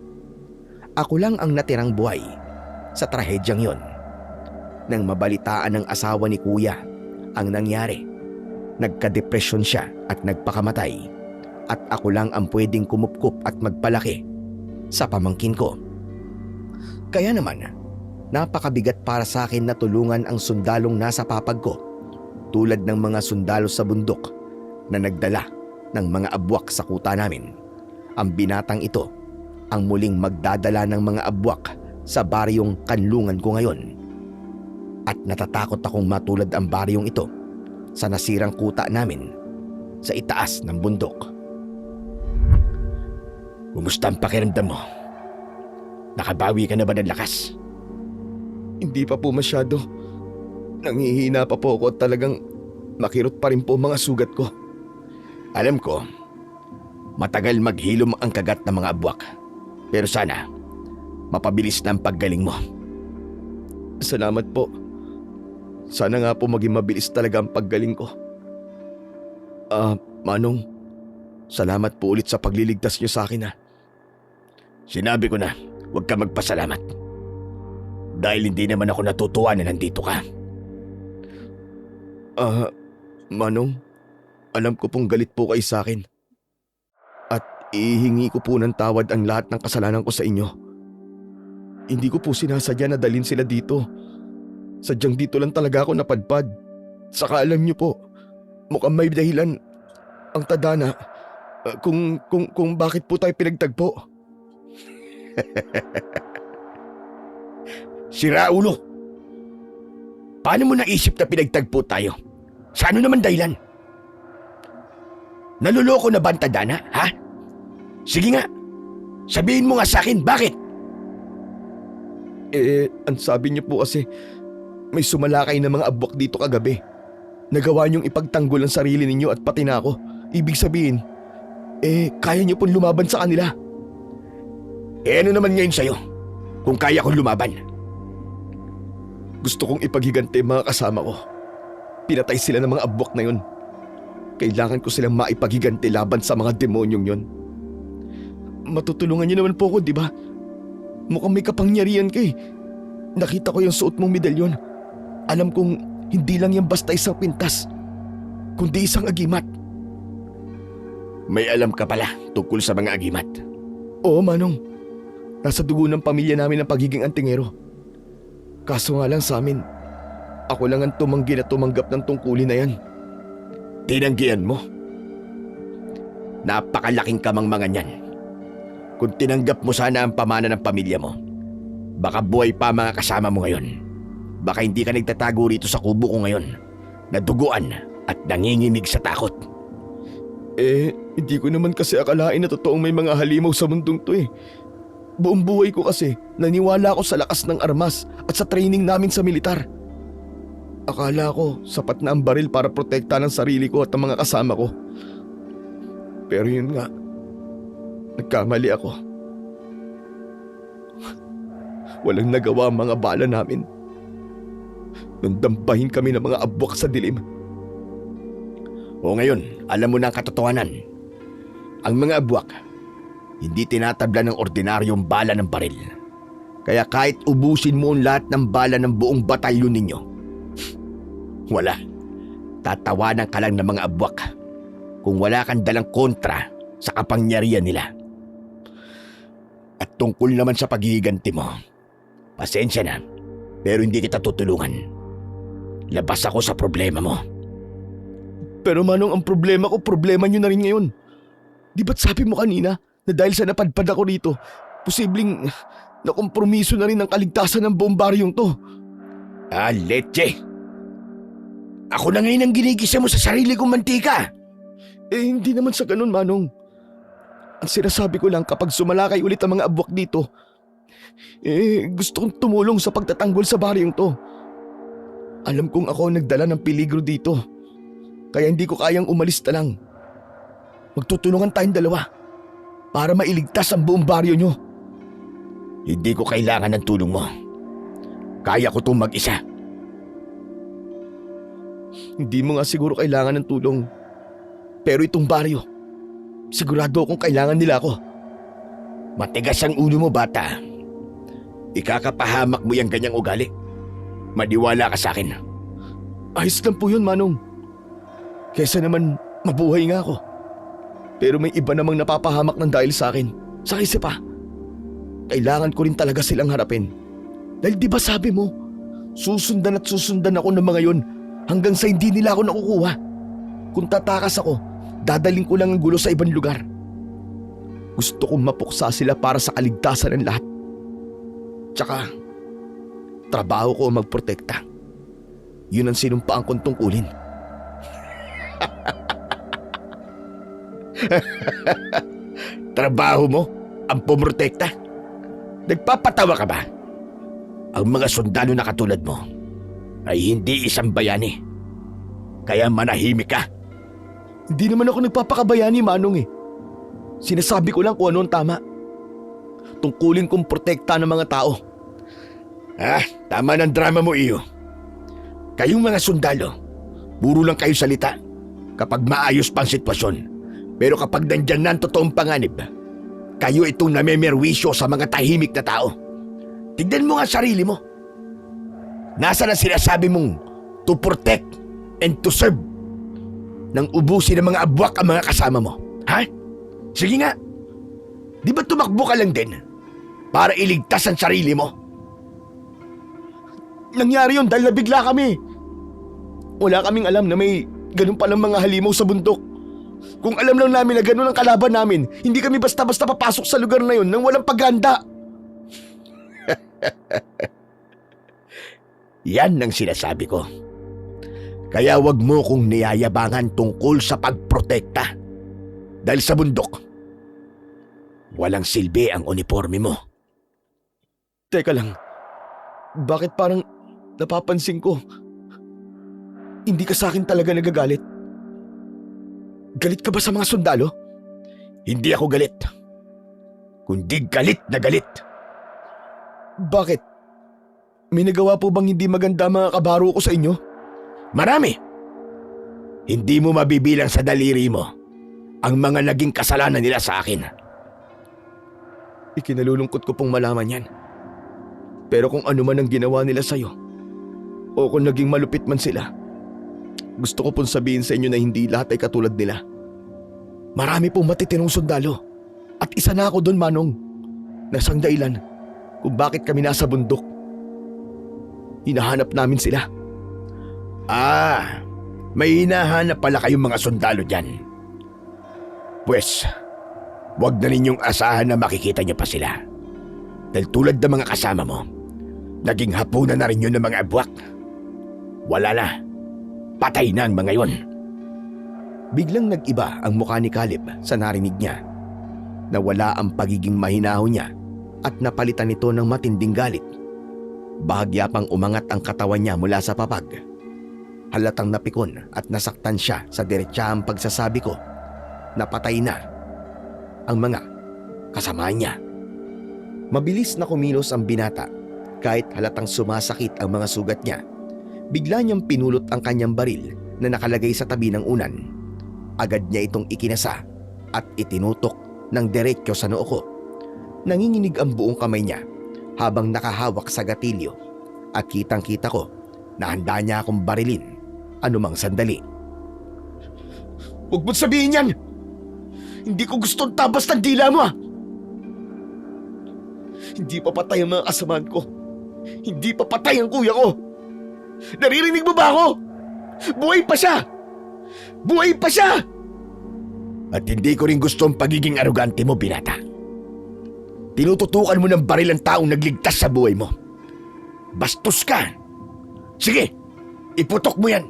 Ako lang ang natirang buhay sa trahedyang yon. Nang mabalitaan ng asawa ni Kuya ang nangyari, Nagka-depresyon siya at nagpakamatay at ako lang ang pwedeng kumupkup at magpalaki sa pamangkin ko. Kaya naman, napakabigat para sa akin na tulungan ang sundalong nasa papag ko tulad ng mga sundalo sa bundok na nagdala ng mga abwak sa kuta namin. Ang binatang ito ang muling magdadala ng mga abwak sa baryong kanlungan ko ngayon. At natatakot akong matulad ang baryong ito sa nasirang kuta namin sa itaas ng bundok. Kumusta ang pakiramdam mo? Nakabawi ka na ba ng lakas? Hindi pa po masyado. Nangihina pa po ako at talagang makirot pa rin po mga sugat ko. Alam ko, matagal maghilom ang kagat ng mga abwak. Pero sana, mapabilis na ang paggaling mo. Salamat po. Sana nga po maging mabilis talaga ang paggaling ko. Manong, salamat po ulit sa pagliligtas niyo sa akin ha. Sinabi ko na, huwag ka magpasalamat. Dahil hindi naman ako natutuwa na nandito ka. Manong, alam ko pong galit po kayo sa akin. At ihingi ko po ng tawad ang lahat ng kasalanan ko sa inyo. Hindi ko po sinasadya na dalhin sila dito. Sadyang dito lang talaga ako napadpad. Saka alam niyo po, mukhang may dahilan ang tadhana kung bakit po tayo pinagtagpo. Sira ulo! Paano mo naisip na pinagtagpo tayo? Sa ano naman dahilan? Naluloko na ba ang tadhana, ha? Sige nga, sabihin mo nga sa akin, bakit? Ang sabi niyo po kasi, may sumalakay na mga abwak dito kagabi. Nagawa niyong ipagtanggol ang sarili ninyo at pati na ako. Ibig sabihin, kaya niyo pong lumaban sa kanila. Ano naman ngayon sa'yo, kung kaya kong lumaban? Gusto kong ipaghiganti mga kasama ko. Pinatay sila ng mga abwak na yun. Kailangan ko silang maipaghiganti laban sa mga demonyong yun. Matutulungan niyo naman po ko, di ba? Mukhang may kapangyarihan ka eh. Nakita ko yung suot mong medalyon. Alam kong hindi lang yan basta isang pintas, kundi isang agimat. May alam ka pala tungkol sa mga agimat. Oo, Manong. Nasa dugo ng pamilya namin ang pagiging antingero. Kaso nga lang sa amin, ako lang ang tumanggi na tumanggap ng tungkulin na yan. Tinanggihan mo? Napakalaking kamangmangan yan. Kung tinanggap mo sana ang pamana ng pamilya mo, baka buhay pa mga kasama mo ngayon. Baka hindi ka nagtatago rito sa kubo ko ngayon, naduguan at nanginginig sa takot. Hindi ko naman kasi akalain na totoong may mga halimaw sa mundong to eh. Buong buhay ko kasi naniwala ako sa lakas ng armas at sa training namin sa militar. Akala ko sapat na ang baril para protekta ng sarili ko at ang mga kasama ko. Pero yun nga, nagkamali ako. Walang nagawa ang mga bala namin. Nandambahin kami ng mga abwak sa dilim. O ngayon, alam mo na ang katotohanan. Ang mga abwak, hindi tinatabla ng ordinaryong bala ng baril. Kaya kahit ubusin mo ang lahat ng bala ng buong batalyon ninyo, wala. Tatawanan ka lang ng mga abwak kung wala kang dalang kontra sa kapangyarihan nila. At tungkol naman sa paghihiganti mo, pasensya na, pero hindi kita tutulungan. Labas ako sa problema mo. Pero Manong, ang problema ko, problema nyo na rin ngayon. Di ba't sabi mo kanina na dahil sa napadpad ako rito, posibleng nakompromiso na rin ang kaligtasan ng buong baryong to? Leche! Ako na ngayon ang ginigisa mo sa sarili kong mantika. Hindi naman sa ganun, Manong. Ang sinasabi ko lang, kapag sumalakay ulit ang mga abwak dito, gusto kong tumulong sa pagtatanggol sa baryong to. Alam kong ako ang nagdala ng peligro dito, kaya hindi ko kayang umalis na lang. Magtutulungan tayong dalawa para mailigtas ang buong baryo nyo. Hindi ko kailangan ng tulong mo. Kaya ko itong mag-isa. Hindi mo nga siguro kailangan ng tulong. Pero itong baryo, sigurado akong kailangan nila ako. Matigas ang ulo mo, bata. Ikakapahamak mo yung ganyang ugali. Maniwala ka sa akin. Ayos lang po yun, Manong. Kesa naman mabuhay nga ako. Pero may iba namang napapahamak ng dahil sa akin. Saka isa pa, kailangan ko rin talaga silang harapin. Dahil di ba sabi mo, susundan at susundan ako ng mga yon hanggang sa hindi nila ako nakukuha. Kung tatakas ako, dadaling ko lang ang gulo sa ibang lugar. Gusto kong mapuksa sila para sa kaligtasan ng lahat. Tsaka, trabaho ko ang magprotekta. Yun ang sinumpaan kong tungkulin. Trabaho mo ang pumrotekta? Nagpapatawa ka ba? Ang mga sundalo na katulad mo ay hindi isang bayani. Kaya manahimik ka. Hindi naman ako nagpapakabayani, Manong eh. Sinasabi ko lang kung ano ang tama. Tungkulin kong protekta ng mga tao. Tama ng drama mo, iyo. Kayong mga sundalo, puro lang kayo salita kapag maayos pang sitwasyon. Pero kapag nandyan na ang totoong panganib, kayo itong namemerwisyo sa mga tahimik na tao. Tignan mo nga sarili mo. Nasaan ang sinasabi mong to protect and to serve nang ubusin ng mga abwak ang mga kasama mo? Ha? Sige nga. Di ba tumakbo ka lang din para iligtas ang sarili mo? Nangyari yun dahil nabigla kami. Wala kaming alam na may ganun palang mga halimaw sa bundok. Kung alam lang namin na ganun ang kalaban namin, hindi kami basta-basta papasok sa lugar na yun nang walang paghanda. Yan ang sinasabi ko. Kaya wag mo kong niyayabangan tungkol sa pagprotekta. Dahil sa bundok, walang silbi ang uniforme mo. Teka lang, bakit parang napapansin ko hindi ka sa akin talaga nagagalit? Galit ka ba sa mga sundalo? Hindi ako galit. Kundi galit na galit. Bakit? May nagawa po bang hindi maganda mga kabaro ko sa inyo? Marami. Hindi mo mabibilang sa daliri mo ang mga naging kasalanan nila sa akin. Ikinalulungkot ko pong malaman yan. Pero kung ano man ang ginawa nila sa'yo, o kung naging malupit man sila, gusto ko pong sabihin sa inyo na hindi lahat ay katulad nila. Marami pong matitinong sundalo. At isa na ako doon, Manong. Nasang dahilan kung bakit kami nasa bundok. Hinahanap namin sila. May hinahanap pala kayong mga sundalo dyan. Pwes, wag na ninyong asahan na makikita niyo pa sila. Dahil tulad ng mga kasama mo, naging hapunan na rin yun ng mga abwak. Wala na. Patay na ang mga yon. Biglang nag-iba ang mukha ni Caleb sa narinig niya. Nawala ang pagiging mahinahon niya at napalitan nito ng matinding galit. Bahagya pang umangat ang katawan niya mula sa papag. Halatang napikon at nasaktan siya sa diretsahang pagsasabi ko na patay na ang mga kasama niya. Mabilis na kumilos ang binata kahit halatang sumasakit ang mga sugat niya. Bigla niyang pinulot ang kanyang baril na nakalagay sa tabi ng unan. Agad niya itong ikinasa at itinutok ng diretsyo sa noo ko. Nanginginig ang buong kamay niya habang nakahawak sa gatilyo at kitang-kita ko na handa niya akong barilin anumang sandali. Huwag mo't sabihin yan! Hindi ko gustong tabas ng dila mo! Hindi pa patay ang mga kasamaan ko. Hindi pa patay ang kuya ko. Naririnig mo ba ako? Buhay pa siya! Buhay pa siya! At hindi ko rin gusto ang pagiging arugante mo, binata. Tinututukan mo ng baril ang taong nagligtas sa buhay mo. Bastos ka! Sige, iputok mo yan!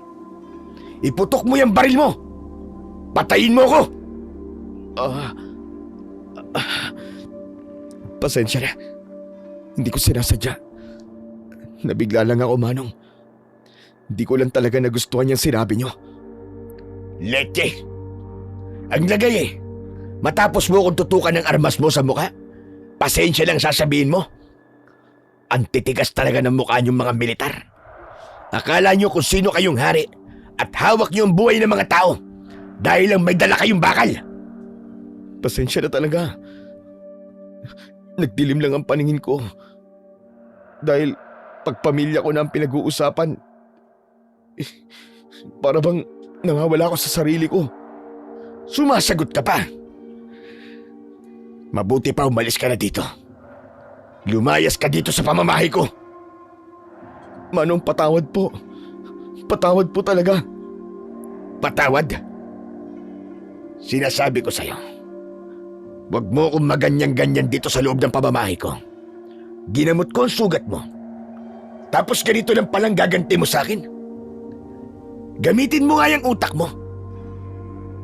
Iputok mo yung baril mo! Patayin mo ko! Pasensya na. Hindi ko sinasadya. Nabigla lang ako, Manong. Hindi ko lang talaga nagustuhan yung sinabi nyo. Leche! Ang lagay eh. Matapos mo kung tutukan ng armas mo sa mukha, pasensya lang sasabihin mo. Antitigas talaga ng mukha niyong mga militar. Akala niyo kung sino kayong hari at hawak niyo ang buhay ng mga tao dahil lang may dala kayong bakal. Pasensya na talaga. Nagdilim lang ang paningin ko. Dahil pagpamilya ko na ang pinag-uusapan, para bang Nawawala ako sa sarili ko. Sumasagot ka pa. Mabuti pa umalis ka na dito. Lumayas ka dito sa pamamahay ko. Manong, patawad po. Patawad po talaga. Patawad? Sinasabi ko sa'yo, huwag mo akong maganyan-ganyan dito sa loob ng pamamahay ko. Ginamot ko ang sugat mo. Tapos ganito lang palang gaganti mo sa akin? Gamitin mo nga yung utak mo.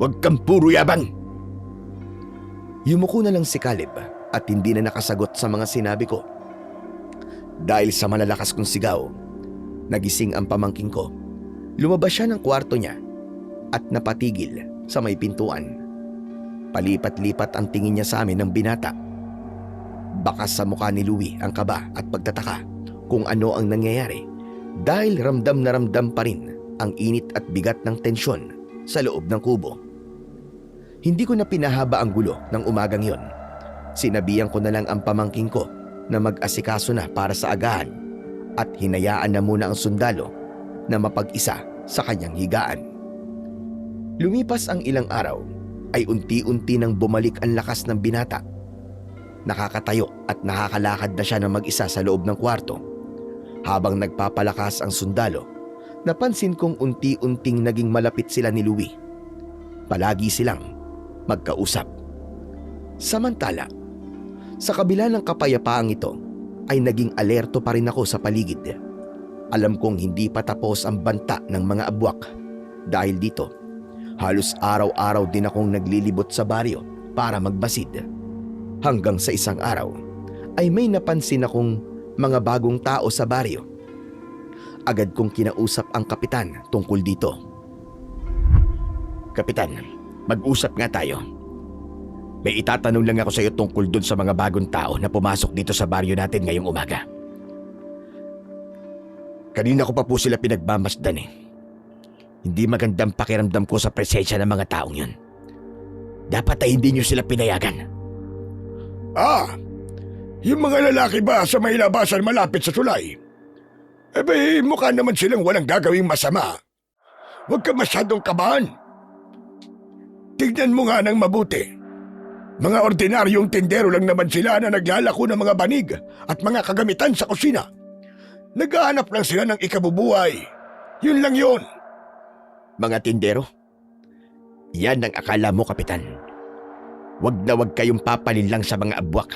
Huwag kang puro yabang. Yumuko na lang si Caleb at hindi na nakasagot sa mga sinabi ko. Dahil sa malalakas kong sigaw, nagising ang pamangking ko. Lumabas siya ng kwarto niya at napatigil sa may pintuan. Palipat-lipat ang tingin niya sa amin ng binata. Bakas sa mukha ni Louie ang kaba at pagtataka kung ano ang nangyayari dahil ramdam na ramdam pa rin ang init at bigat ng tensyon sa loob ng kubo. Hindi ko na pinahaba ang gulo ng umagang yon. Sinabihan ko na lang ang pamangking ko na mag-asikaso na para sa agahan at hinayaan na muna ang sundalo na mapag-isa sa kanyang higaan. Lumipas ang ilang araw ay unti-unti nang bumalik ang lakas ng binata. Nakakatayo at nakakalakad na siya ng mag-isa sa loob ng kwarto. Habang nagpapalakas ang sundalo, napansin kong unti-unting naging malapit sila ni Louie. Palagi silang magkausap. Samantala, sa kabila ng kapayapaang ito, ay naging alerto pa rin ako sa paligid. Alam kong hindi pa tapos ang banta ng mga abwak. Dahil dito, halos araw-araw din akong naglilibot sa baryo para magbasid. Hanggang sa isang araw, ay may napansin akong mga bagong tao sa baryo. Agad kong kinausap ang kapitan tungkol dito. Kapitan, mag-usap nga tayo. May itatanong lang ako sa iyo tungkol dun sa mga bagong tao na pumasok dito sa baryo natin ngayong umaga. Kanina ko pa po sila pinagmamasdan eh. Hindi magandang pakiramdam ko sa presensya ng mga taong yun. Dapat ay hindi nyo sila pinayagan. Yung mga lalaki ba sa may labasan malapit sa tulay? Mukha naman silang walang gagawing masama. Huwag ka masyadong kabahan. Tignan mo nga ng mabuti. Mga ordinaryong tindero lang naman sila na naglalako ng mga banig at mga kagamitan sa kusina. Naghahanap lang sila ng ikabubuhay. Yun lang yun. Mga tindero? Yan ang akala mo, Kapitan. Wag na wag kayong papalinlang sa mga abwak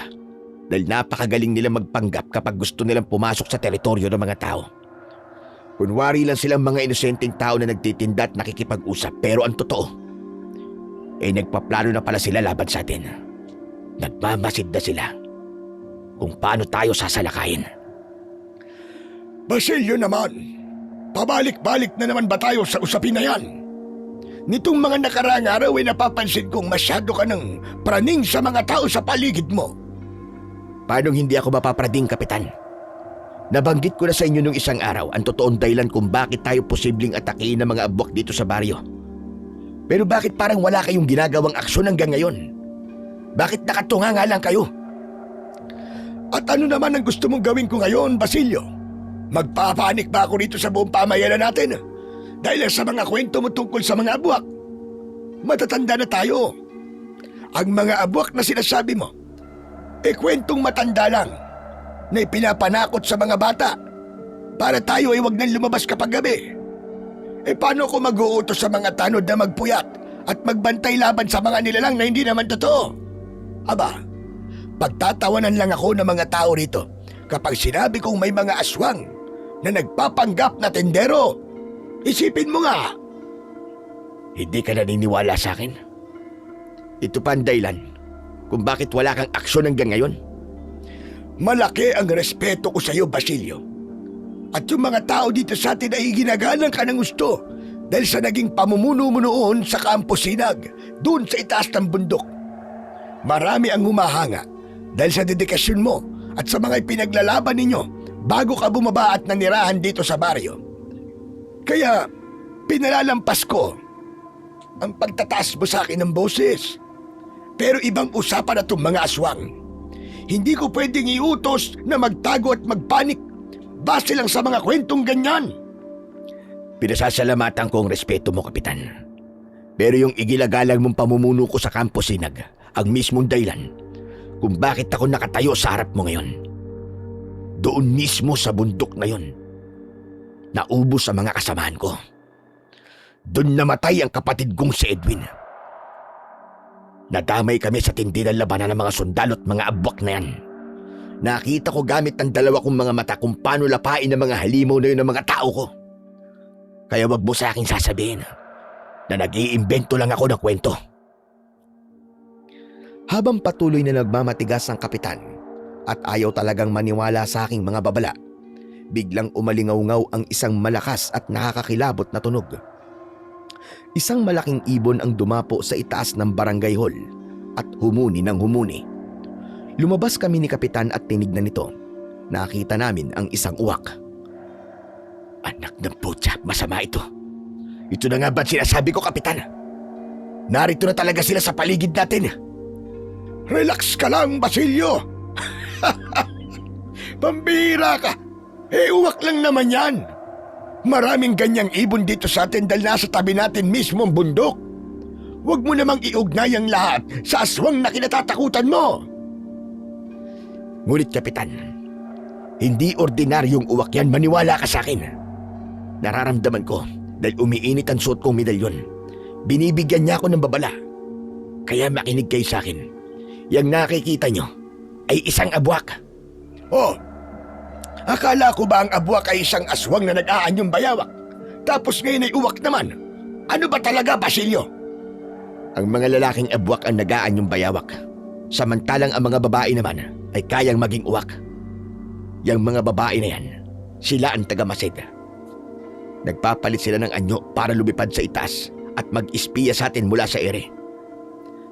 dahil napakagaling nila magpanggap kapag gusto nilang pumasok sa teritoryo ng mga tao. Kunwari lang silang mga inosenteng tao na nagtitinda at nakikipag-usap, pero ang totoo, nagpaplano na pala sila laban sa atin. Nagmamasid na sila kung paano tayo sasalakayin. Basilio naman, pabalik-balik na naman ba tayo sa usapin na yan? Nitong mga nakaraang araw ay napapansin kong masyado ka ng praning sa mga tao sa paligid mo. Paano hindi ako mapaprading, Kapitan? Nabanggit ko na sa inyo nung isang araw ang totoong dahilan kung bakit tayo posibleng atakihin ng mga abwak dito sa baryo. Pero bakit parang wala kayong ginagawang aksyon hanggang ngayon? Bakit nakatunga nga lang kayo? At ano naman ang gusto mong gawin ko ngayon, Basilio? Magpapanik ba ako dito sa buong pamayanan natin? Dahil sa mga kwento mo tungkol sa mga abwak. Matatanda na tayo. Ang mga abwak na sinasabi mo, kwentong matanda lang na ipinapanakot sa mga bata para tayo ay wag nang lumabas kapag gabi. Paano ko mag-uutos sa mga tanod na magpuyat at magbantay laban sa mga nilalang na hindi naman totoo? Aba, pagtatawanan lang ako ng mga tao rito kapag sinabi kong may mga aswang na nagpapanggap na tendero. Isipin mo nga. Hindi ka naniniwala sa akin? Ito pa ang dahilan kung bakit wala kang aksyon hanggang ngayon. Malaki ang respeto ko sa iyo, Basilio. At yung mga tao dito sa atin ay ginagalang ka ng gusto dahil sa naging pamumuno mo noon sa Campo Sinag, doon sa itaas ng bundok. Marami ang humahanga dahil sa dedikasyon mo at sa mga ipinaglalaban ninyo bago ka bumaba at nanirahan dito sa baryo. Kaya pinalalampas ko ang pagtataas mo sa akin ng boses. Pero ibang usapan na itong mga aswang. Hindi ko pwedeng iutos na magtago at magpanik base lang sa mga kwentong ganyan. Pinasasalamatan ko ang respeto mo, Kapitan. Pero yung igilagalang mong pamumuno ko sa Campo Sinag ang mismong dahilan kung bakit ako nakatayo sa harap mo ngayon. Doon mismo sa bundok na yon, naubos ang mga kasamahan ko. Doon namatay ang kapatid kong si Edwin. Nadamay kami sa tindi ng labanan ng mga sundalo at mga abwak na yan. Nakita ko gamit ng dalawa kong mga mata kung paano lapain ng mga halimaw na yun ng mga tao ko. Kaya wag mo sa akin sasabihin na nag-iimbento lang ako ng kwento. Habang patuloy na nagmamatigas ang kapitan at ayaw talagang maniwala sa aking mga babala, biglang umalingaw-ngaw ang isang malakas at nakakakilabot na tunog. Isang malaking ibon ang dumapo sa itaas ng barangay hall at humuni ng humuni. Lumabas kami ni kapitan at tinignan nito. Nakita namin ang isang uwak. Anak ng putya, masama ito. Ito na nga ba sinasabi ko, Kapitan? Narito na talaga sila sa paligid natin. Relax ka lang, Basilio. Pambihira ka. Uwak lang naman yan. Maraming ganyang ibon dito sa atin dahil nasa tabi natin mismo ang bundok. Huwag mo namang iugnay ang lahat sa aswang na kinatatakutan mo. Ngunit, Kapitan, hindi ordinaryong uwak yan, maniwala ka sa akin. Nararamdaman ko dahil umiinit ang suot kong medalyon. Binibigyan niya ako ng babala. Kaya makinig kayo sa akin. Yang nakikita nyo ay isang abwak. Oh, akala ko ba ang abwak ay isang aswang na nag-aanyong bayawak? Tapos ngayon ay uwak naman. Ano ba talaga, Basilio? Ang mga lalaking abwak ang nag-aanyong bayawak. Samantalang ang mga babae naman ay kayang maging uwak. Yang mga babae na yan, sila ang taga-masid. Nagpapalit sila ng anyo para lumipad sa itaas at mag-espiya sa atin mula sa ere.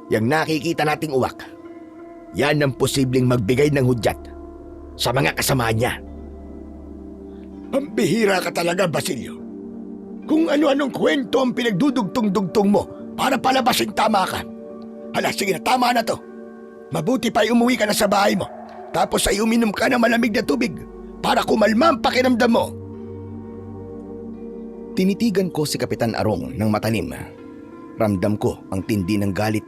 Yang nakikita nating uwak, yan ang posibleng magbigay ng hudyat sa mga kasamaan niya. Pambihira ka talaga, Basilio. Kung ano-anong kwento ang pinagdudugtong-dugtong mo para palabasing tama ka. Hala, sige na, tama na to. Mabuti pa ay umuwi ka na sa bahay mo. Tapos ay uminom ka ng malamig na tubig para kumalma ang pakiramdam mo. Tinitigan ko si Kapitan Arong ng matalim. Ramdam ko ang tindi ng galit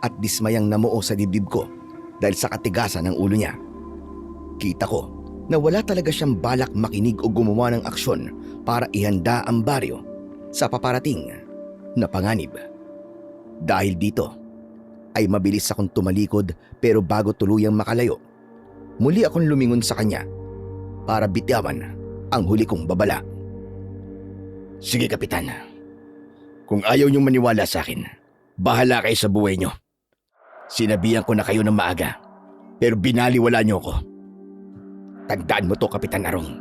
at dismayang namuo sa dibdib ko dahil sa katigasan ng ulo niya. Kita ko na wala talaga siyang balak makinig o gumawa ng aksyon para ihanda ang baryo sa paparating na panganib. Dahil dito ay mabilis akong tumalikod, pero bago tuluyang makalayo, muli akong lumingon sa kanya para bitawan ang huli kong babala. Sige, Kapitan. Kung ayaw niyong maniwala sa akin, bahala kayo sa buhay niyo. Sinabihan ko na kayo ng maaga, pero binaliwala niyo ako. Tandaan mo to, Kapitan Arong.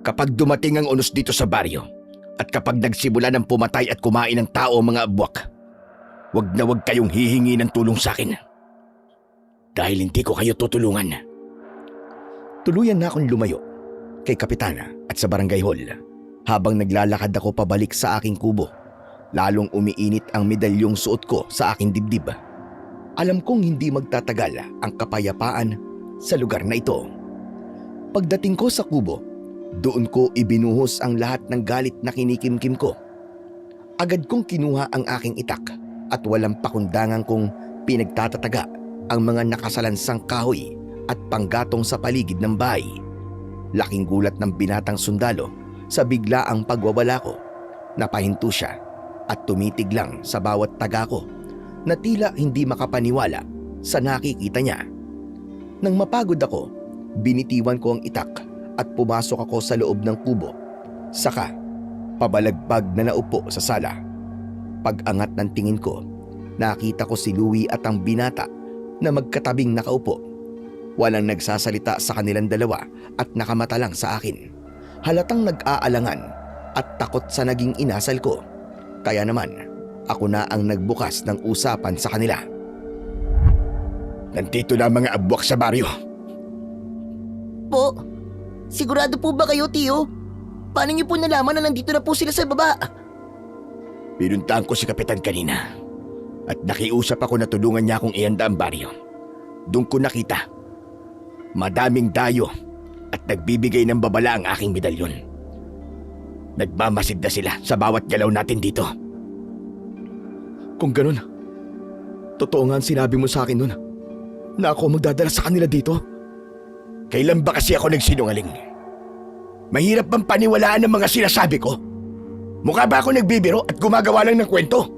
Kapag dumating ang unos dito sa baryo, at kapag nagsimula ng pumatay at kumain ng tao ang mga abwak, wag na wag kayong hihingi ng tulong sa akin. Dahil hindi ko kayo tutulungan. Tuluyan na akong lumayo kay Kapitana at sa barangay hall. Habang naglalakad ako pabalik sa aking kubo, lalong umiinit ang medalyong suot ko sa aking dibdib. Alam kong hindi magtatagal ang kapayapaan sa lugar na ito. Pagdating ko sa kubo, doon ko ibinuhos ang lahat ng galit na kinikimkim ko. Agad kong kinuha ang aking itak at walang pakundangan kong pinagtatataga ang mga nakasalansang kahoy at panggatong sa paligid ng bahay. Laking gulat ng binatang sundalo sa biglaang pagwawala ko. Napahinto siya at tumitig lang sa bawat taga ko na tila hindi makapaniwala sa nakikita niya. Nang mapagod ako, binitiwan ko ang itak at pumasok ako sa loob ng kubo. Saka, pabalagbag na naupo sa sala. Pag-angat ng tingin ko, nakita ko si Louie at ang binata na magkatabing nakaupo. Walang nagsasalita sa kanilang dalawa at nakamata lang sa akin. Halatang nag-aalangan at takot sa naging inasal ko. Kaya naman, ako na ang nagbukas ng usapan sa kanila. Nandito na mga abwak sa baryo. Po, sigurado po ba kayo, Tiyo? Paano niyo po nalaman na nandito na po sila sa baba? Pinuntahan ko si Kapitan kanina at nakiusap ako na tulungan niya akong ihanda ang baryo. Doon ko nakita, madaming dayo at nagbibigay ng babala ang aking medalyon. Nagmamasid na sila sa bawat galaw natin dito. Kung ganun, totoo nga ang sinabi mo sa akin nun na ako magdadala sa kanila dito. Kailan ba kasi ako nagsinungaling? Mahirap bang paniwalaan ang mga sinasabi ko? Mukha ba ako nagbibiro at gumagawa lang ng kwento?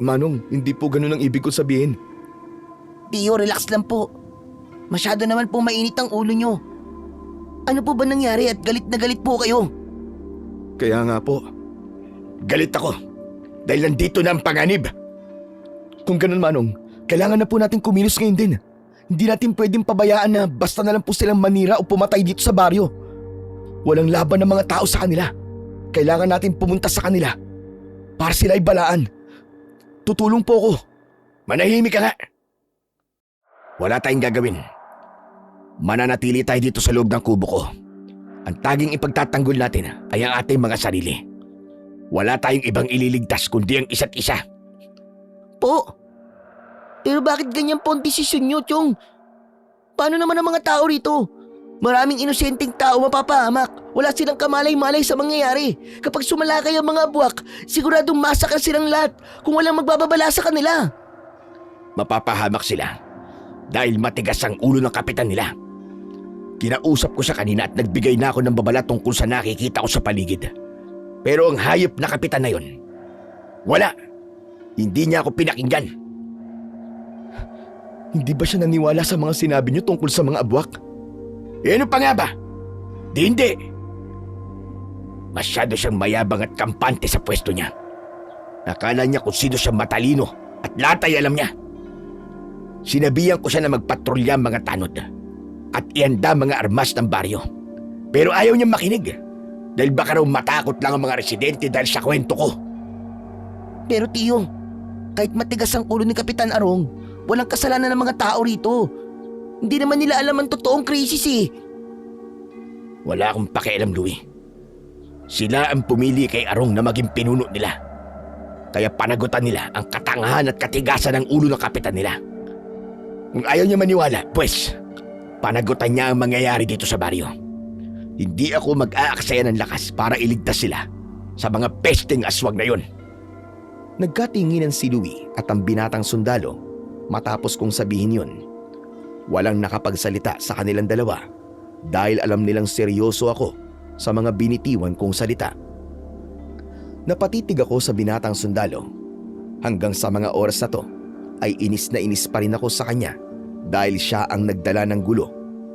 Manong, hindi po ganun ang ibig ko sabihin. Tio, relax lang po. Masyado naman po mainit ang ulo nyo. Ano po ba nangyari at galit na galit po kayo? Kaya nga po. Galit ako dahil nandito na ang panganib. Kung ganun, Manong, kailangan na po natin kumilos ngayon din. Hindi natin pwedeng pabayaan na basta na lang po silang manira o pumatay dito sa baryo. Walang laban ng mga tao sa kanila. Kailangan natin pumunta sa kanila para sila ay balaan. Tutulong po ako. Manahimik ka nga. Wala tayong gagawin. Mananatili tayo dito sa loob ng kubo ko. Ang taging ipagtatanggol natin ay ang ating mga sarili. Wala tayong ibang ililigtas kundi ang isa't isa. Po? Pero bakit ganyan po ang desisyon nyo, Chong? Paano naman ang mga tao rito? Maraming inosenteng tao mapapahamak. Wala silang kamalay-malay sa mangyayari. Kapag sumalakay ang mga buwak, siguradong masakal silang lahat kung walang magbababala sa kanila. Mapapahamak sila dahil matigas ang ulo ng kapitan nila. Kinausap ko sa kanina at nagbigay na ako ng babala tungkol sa nakikita ko sa paligid. Pero ang hayop na kapitan na yon, wala. Hindi niya ako pinakinggan. Hindi ba siya naniwala sa mga sinabi niyo tungkol sa mga abwak? Ano pa nga ba? Hindi. Masyado siyang mayabang at kampante sa pwesto niya. Nakala niya kung sino siyang matalino at lahat ay alam niya. Sinabihan ko siya na magpatrolya ang mga tanod at ihanda mga armas ng baryo. Pero ayaw niyang makinig dahil baka raw matakot lang ang mga residente dahil sa kwento ko. Pero Tio, kahit matigas ang ulo ni Kapitan Arong, walang kasalanan ng mga tao rito. Hindi naman nila alam ang totoong krisis eh. Wala akong pakialam, Louie. Sila ang pumili kay Arong na maging pinuno nila. Kaya panagutan nila ang katangahan at katigasan ng ulo ng kapitan nila. Kung ayaw niya maniwala, pues, panagutan niya ang mangyayari dito sa baryo. Hindi ako mag-aaksaya ng lakas para iligtas sila sa mga pesteng aswang na yon. Nagkatinginan si Louie at ang binatang sundalo matapos kong sabihin yun. Walang nakapagsalita sa kanilang dalawa dahil alam nilang seryoso ako sa mga binitiwan kong salita. Napatitig ako sa binatang sundalo. Hanggang sa mga oras na to ay inis na inis pa rin ako sa kanya dahil siya ang nagdala ng gulo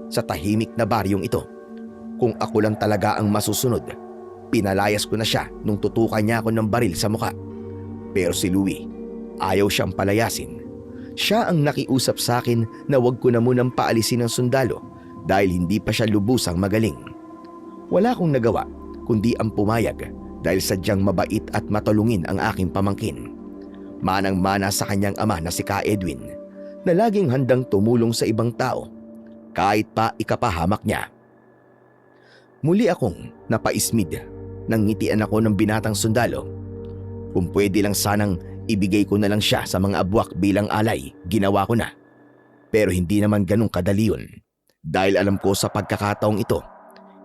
sa tahimik na baryong ito. Kung ako lang talaga ang masusunod, pinalayas ko na siya nung tutukan niya ako ng baril sa muka. Pero si Louie, ayaw siyang palayasin. Siya ang nakiusap sa akin na wag ko na munang paalisin ng sundalo dahil hindi pa siya lubusang magaling. Wala akong nagawa kundi ang pumayag dahil sadyang mabait at matulungin ang aking pamangkin. Manang-mana sa kanyang ama na si Ka Edwin na laging handang tumulong sa ibang tao kahit pa ikapahamak niya. Muli akong napaismid nang ngitian ako ng binatang sundalo. Kung pwede lang sanang ibigay ko na lang siya sa mga abwak bilang alay, ginawa ko na. Pero hindi naman ganun kadali yun. Dahil alam ko sa pagkakataong ito,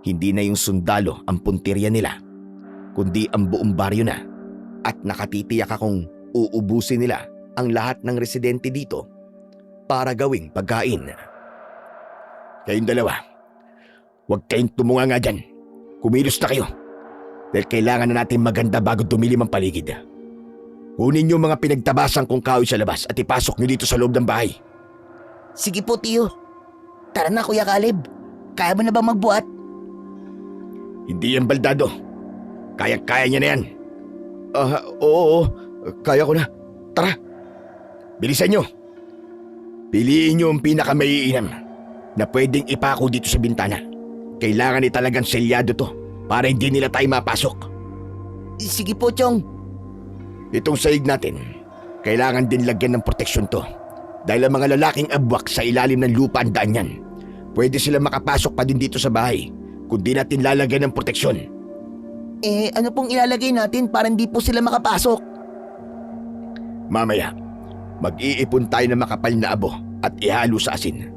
hindi na yung sundalo ang puntirya nila, kundi ang buong baryo na. At nakatitiyak akong uubusin nila ang lahat ng residente dito para gawing pagkain. Kayong dalawa, huwag kayong tumunga nga dyan. Kumilos na kayo. Dahil kailangan na natin maganda bago dumilim ang paligid. Kunin niyo mga pinagtabasan kong kahoy sa labas at ipasok niyo dito sa loob ng bahay. Sige po, Tio. Tara na, Kuya Caleb. Kaya mo na ba magbuhat? Hindi yan baldado. Kaya-kaya niya na yan. Oo, kaya ko na. Tara. Bilisan niyo. Piliin niyo ang pinakamaiinam na pwedeng ipako dito sa bintana. Kailangan ni talagang selyado to para hindi nila tayo mapasok. Sige po, Chong. Itong sahig natin, kailangan din lagyan ng proteksyon to. Dahil ang mga lalaking abwak sa ilalim ng lupa ang daan yan. Pwede sila makapasok pa din dito sa bahay kung di natin lalagyan ng proteksyon. Ano pong ilalagay natin para hindi po sila makapasok? Mamaya, mag-iipon tayo ng makapal na abo at ihalo sa asin.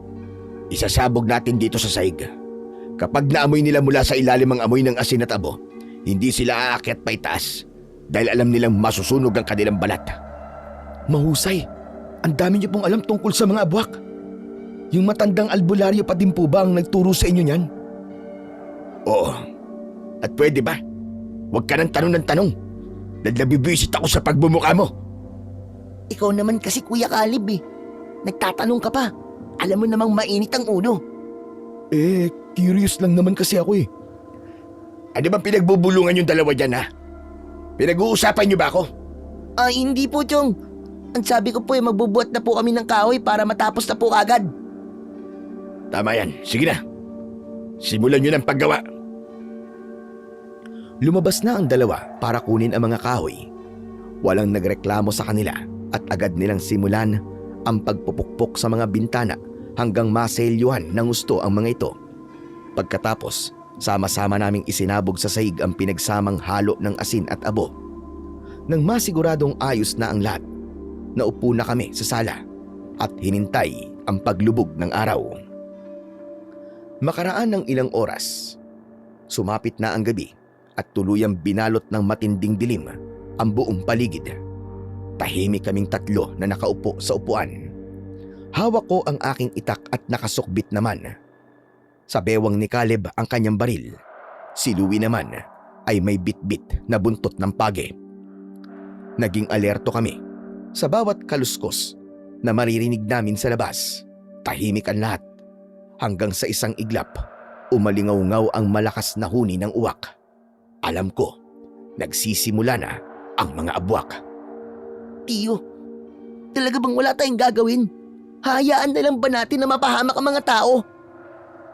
Isasabog natin dito sa sahig. Kapag naamoy nila mula sa ilalim ang amoy ng asin at abo, hindi sila aakyat pa itaas dahil alam nilang masusunog ang kanilang balat. Mahusay. Ang dami niyo pong alam tungkol sa mga abwak. Yung matandang albularyo pa din po ba ang nagturo sa inyo niyan? Oo. At pwede ba? Huwag ka nang tanong ng tanong. Dahil nabibisit ako sa pagbumuka mo. Ikaw naman kasi Kuya Caleb eh. Nagtatanong ka pa. Alam mo namang mainit ang ulo. Curious lang naman kasi ako eh. Ano bang pinagbubulungan yung dalawa dyan ha? Pinag-uusapan niyo ba ako? Hindi po, Chong. Ang sabi ko po magbubuhat na po kami ng kahoy para matapos na po agad. Tama yan. Sige na. Simulan niyo ng paggawa. Lumabas na ang dalawa para kunin ang mga kahoy. Walang nagreklamo sa kanila at agad nilang simulan ang pagpupukpok sa mga bintana hanggang maselyuhan ng gusto ang mga ito. Pagkatapos, sama-sama naming isinabog sa sahig ang pinagsamang halo ng asin at abo. Nang masiguradong ayos na ang lahat, naupo na kami sa sala at hinintay ang paglubog ng araw. Makaraan ng ilang oras, sumapit na ang gabi at tuluyang binalot ng matinding dilim ang buong paligid. Tahimik kaming tatlo na nakaupo sa upuan. Hawak ko ang aking itak at nakasukbit naman. Sa bewang ni Caleb ang kanyang baril. Si Louie naman ay may bitbit na buntot ng page. Naging alerto kami sa bawat kaluskos na maririnig namin sa labas. Tahimik ang lahat hanggang sa isang iglap umalingaw-ngaw ang malakas na huni ng uwak. Alam ko, nagsisimula na ang mga abwak. Tiyo, talaga bang wala tayong gagawin? Hayaan na lang ba natin na mapahamak ang mga tao?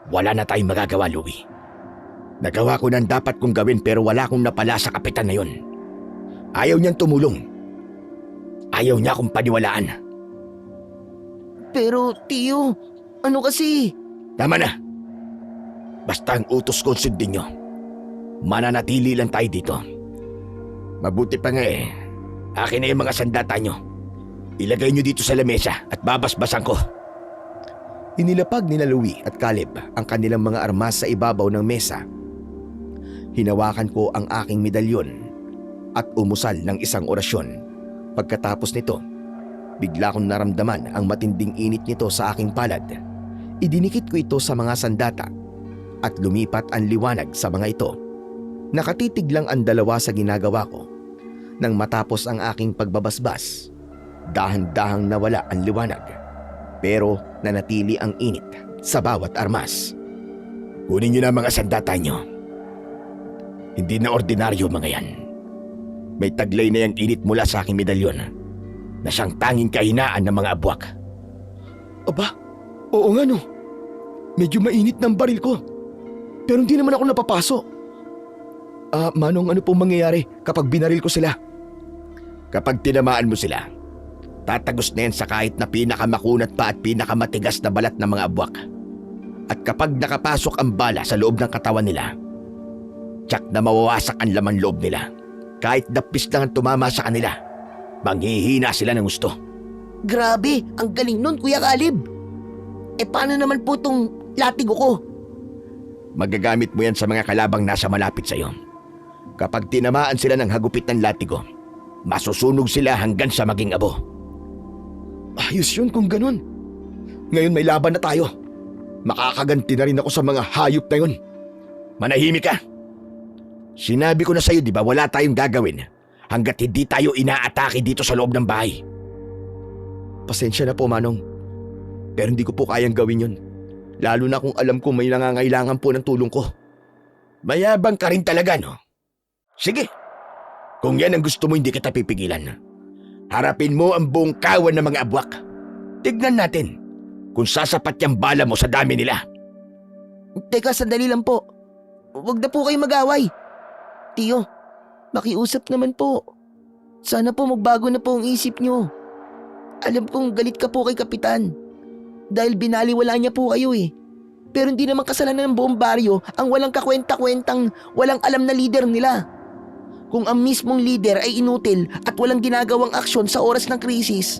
Wala na tayong magagawa, Louie. Nagawa ko ng dapat kong gawin pero wala akong napala sa kapitan na yun. Ayaw niyang tumulong. Ayaw niya akong paniwalaan. Pero, Tiyo, ano kasi? Tama na. Basta ang utos ko sundin niyo. Mananatili lang tayo dito. Mabuti pa nga akin na yung mga sandata niyo. Ilagay niyo dito sa lamesa at babasbasan ko. Inilapag nila Louie at Caleb ang kanilang mga armas sa ibabaw ng mesa. Hinawakan ko ang aking medalyon at umusal ng isang orasyon. Pagkatapos nito, bigla kong naramdaman ang matinding init nito sa aking palad. Idinikit ko ito sa mga sandata at lumipat ang liwanag sa mga ito. Nakatitig lang ang dalawa sa ginagawa ko. Nang matapos ang aking pagbabasbas, dahan-dahang nawala ang liwanag. Pero nanatili ang init sa bawat armas. Kunin niyo na mga sandata niyo. Hindi na ordinaryo mga yan. May taglay na yung init mula sa aking medalyon na siyang tanging kahinaan ng mga abwak. Aba, oo nga no. Medyo mainit ng baril ko. Pero hindi naman ako napapaso. Manong, ano pong mangyayari kapag binaril ko sila? Kapag tinamaan mo sila, tatagos na yan sa kahit na pinakamakunat pa at pinakamatigas na balat ng mga abwak. At kapag nakapasok ang bala sa loob ng katawan nila, tsak na mawawasak ang laman loob nila. Kahit dapis lang ang tumama sa kanila, manghihina sila ng gusto. Grabe, ang galing nun, Kuya Caleb. Paano naman po tong latigo ko? Magagamit mo yan sa mga kalabang nasa malapit sa iyo. Kapag tinamaan sila ng hagupit ng latigo, masusunog sila hanggang sa maging abo. Ayos yun kung ganun. Ngayon may laban na tayo. Makakaganti na rin ako sa mga hayop na yun. Manahimik ka. Sinabi ko na sa iyo, di ba, wala tayong gagawin hanggat hindi tayo inaatake dito sa loob ng bahay. Pasensya na po, Manong. Pero hindi ko po kayang gawin yun. Lalo na kung alam ko may nangangailangan po ng tulong ko. Mayabang ka rin talaga, no? Sige. Kung yan ang gusto mo, hindi kita pipigilan. Harapin mo ang buong kawan ng mga abwak. Tignan natin kung sasapat yung bala mo sa dami nila. Teka, sandali lang po. Huwag na po kayo mag-away. Tiyo, makiusap naman po. Sana po magbago na po ang isip nyo. Alam kong galit ka po kay Kapitan. Dahil binaliwala niya po kayo eh. Pero hindi naman kasalanan ng buong baryo ang walang kakwenta-kwentang walang alam na leader nila. Kung ang mismong leader ay inutil at walang ginagawang aksyon sa oras ng krisis,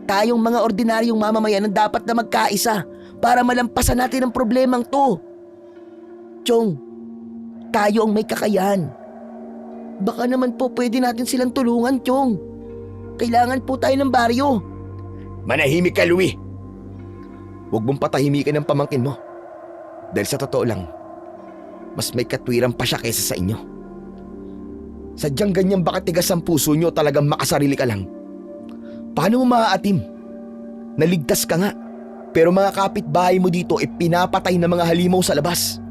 tayong mga ordinaryong mamamayan ang dapat na magkaisa para malampasan natin ang problemang to. Chong, tayo ang may kakayahan. Baka naman po pwede natin silang tulungan, Chong. Kailangan po tayo ng baryo. Manahimik ka, Louie. Huwag mong patahimikin ang pamangkin mo. Dahil sa totoo lang, mas may katwiran pa siya kaysa sa inyo. Sadyang ganyan baka tigas ang puso nyo, talagang makasarili ka lang. Paano mo maaatim? Naligtas ka nga, pero mga kapitbahay mo dito ay pinapatay ng mga halimaw sa labas.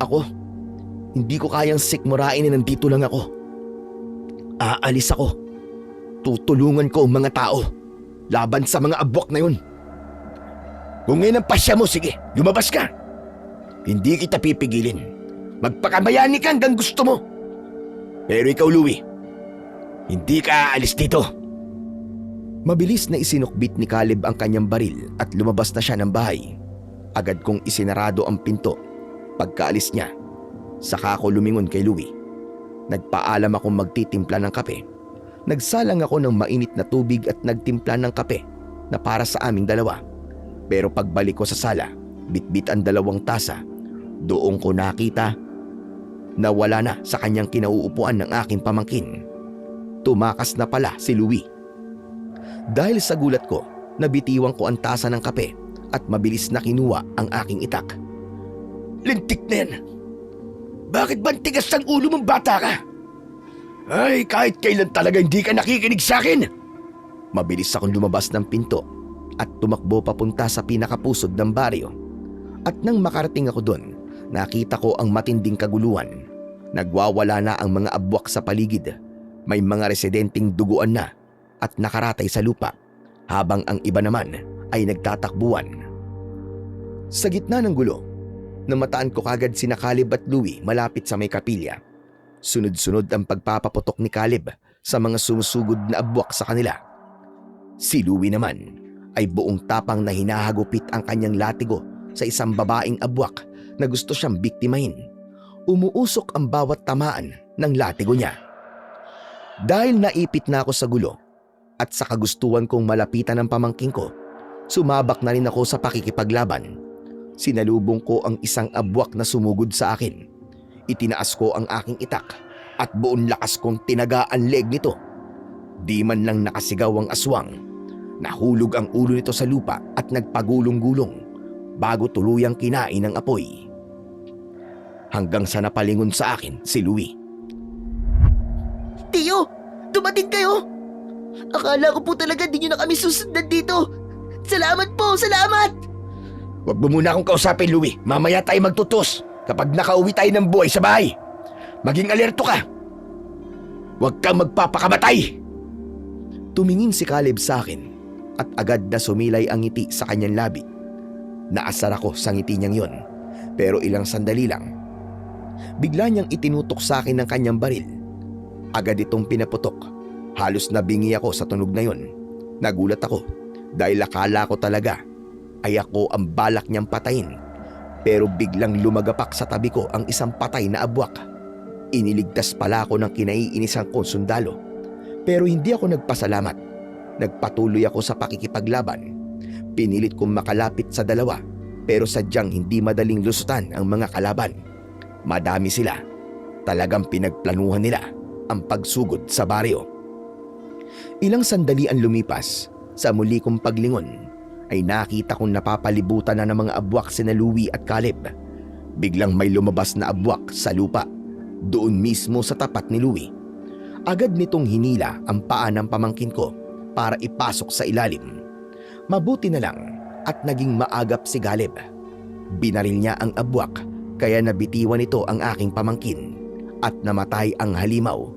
Ako, hindi ko kayang sikmurain na nandito lang ako. Aalis ako. Tutulungan ko ang mga tao laban sa mga abwak na yun. Kung ngayon ang pasya mo, sige, lumabas ka. Hindi kita pipigilin. Magpakabayani ka hanggang gusto mo. Pero ikaw, Louie, hindi ka aalis dito. Mabilis na isinukbit ni Caleb ang kanyang baril at lumabas na siya ng bahay. Agad kong isinarado ang pinto. Pagkaalis niya, saka ako lumingon kay Louie. Nagpaalam akong magtitimpla ng kape. Nagsalang ako ng mainit na tubig at nagtimpla ng kape na para sa aming dalawa. Pero pagbalik ko sa sala, bitbit ang 2 tasa. Doon ko nakita na wala na sa kanyang kinauupuan ng aking pamangkin. Tumakas na pala si Louie. Dahil sa gulat ko, nabitiwan ko ang tasa ng kape at mabilis na kinuha ang aking itak. Lintik na yan. Bakit ba tigas ang ulo mong bata ka? Ay, kahit kailan talaga hindi ka nakikinig sa akin. Mabilis akong lumabas ng pinto at tumakbo papunta sa pinakapusod ng baryo. At nang makarating ako doon, nakita ko ang matinding kaguluhan. Nagwawala na ang mga abwak sa paligid. May mga residenteng duguan na at nakaratay sa lupa, habang ang iba naman ay nagtatakbuhan. Sa gitna ng gulo, namataan ko kagad sina Caleb at Louie malapit sa may kapilya. Sunod-sunod ang pagpapaputok ni Caleb sa mga sumusugod na abwak sa kanila. Si Louie naman ay buong tapang na hinahagupit ang kanyang latigo sa isang babaeng abwak na gusto siyang biktimahin. Umuusok ang bawat tamaan ng latigo niya. Dahil naipit na ako sa gulo at sa kagustuhan kong malapitan ng pamangking ko, sumabak na rin ako sa pakikipaglaban. Sinalubong ko ang isang abwak na sumugod sa akin. Itinaas ko ang aking itak at buong lakas kong tinaga ang leg nito. Di man lang nakasigaw ang aswang. Nahulog ang ulo nito sa lupa at nagpagulong-gulong bago tuluyang kinain ng apoy. Hanggang sa napalingon sa akin si Louie. Tiyo, dumating kayo! Akala ko po talaga di nyo na kami susundan dito. Salamat po, salamat! Huwag mo muna akong kausapin, Louie. Mamaya tayo magtutos kapag nakauwi tayo ng buhay sa bahay. Maging alerto ka. Huwag kang magpapakamatay. Tumingin si Caleb sa akin at agad na sumilay ang ngiti sa kanyang labi. Naasar ako sa ngiti niyang yon, pero ilang sandali lang. Bigla niyang itinutok sa akin ng kanyang baril. Agad itong pinaputok. Halos nabingi ako sa tunog na yon. Nagulat ako dahil akala ko talaga ay ako ang balak niyang patayin. Pero biglang lumagapak sa tabi ko ang isang patay na abwak. Iniligtas pala ako ng kinaiinisang kong sundalo. Pero hindi ako nagpasalamat. Nagpatuloy ako sa pakikipaglaban. Pinilit kong makalapit sa 2, pero sadyang hindi madaling lusutan ang mga kalaban. Madami sila. Talagang pinagplanuhan nila ang pagsugod sa baryo. Ilang sandali ang lumipas. Sa muli kong paglingon ay nakita kong napapalibutan na ng mga abwak sina Louie at Caleb. Biglang may lumabas na abwak sa lupa, doon mismo sa tapat ni Louie. Agad nitong hinila ang paa ng pamangkin ko para ipasok sa ilalim. Mabuti na lang at naging maagap si Caleb. Binaril niya ang abwak kaya nabitiwan nito ang aking pamangkin at namatay ang halimaw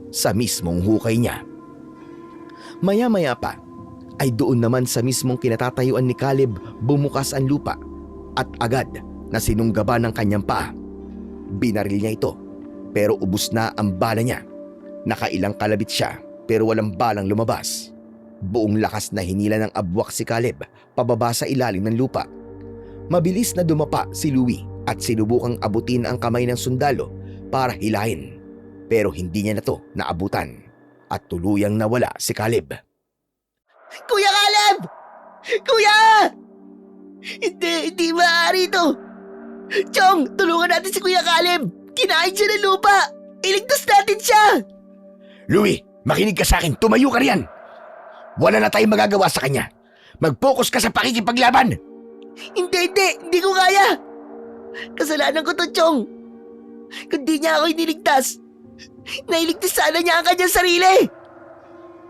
sa mismong hukay niya. Maya-maya pa ay doon naman sa mismong kinatatayuan ni Caleb bumukas ang lupa at agad na sinunggaban ng kanyang paa. Binaril niya ito pero ubos na ang bala niya. Nakailang kalabit siya pero walang balang lumabas. Buong lakas na hinila ng abwak si Caleb pababa sa ilalim ng lupa. Mabilis na dumapa si Louie at sinubukang abutin ang kamay ng sundalo para hilahin. Pero hindi niya na to naabutan at tuluyang nawala si Caleb. Kuya Caleb! Kuya! Hindi maaari ito. Chong, tulungan natin si Kuya Caleb! Kinain siya ng lupa! Iligtas natin siya! Louie, makinig ka sa akin. Tumayo ka riyan. Wala na tayong magagawa sa kanya. Mag-focus ka sa pakikipaglaban. Hindi ko kaya! Kasalanan ko to, Chong! Kung di niya ako iniligtas, nailigtas sana niya ang kanyang sarili!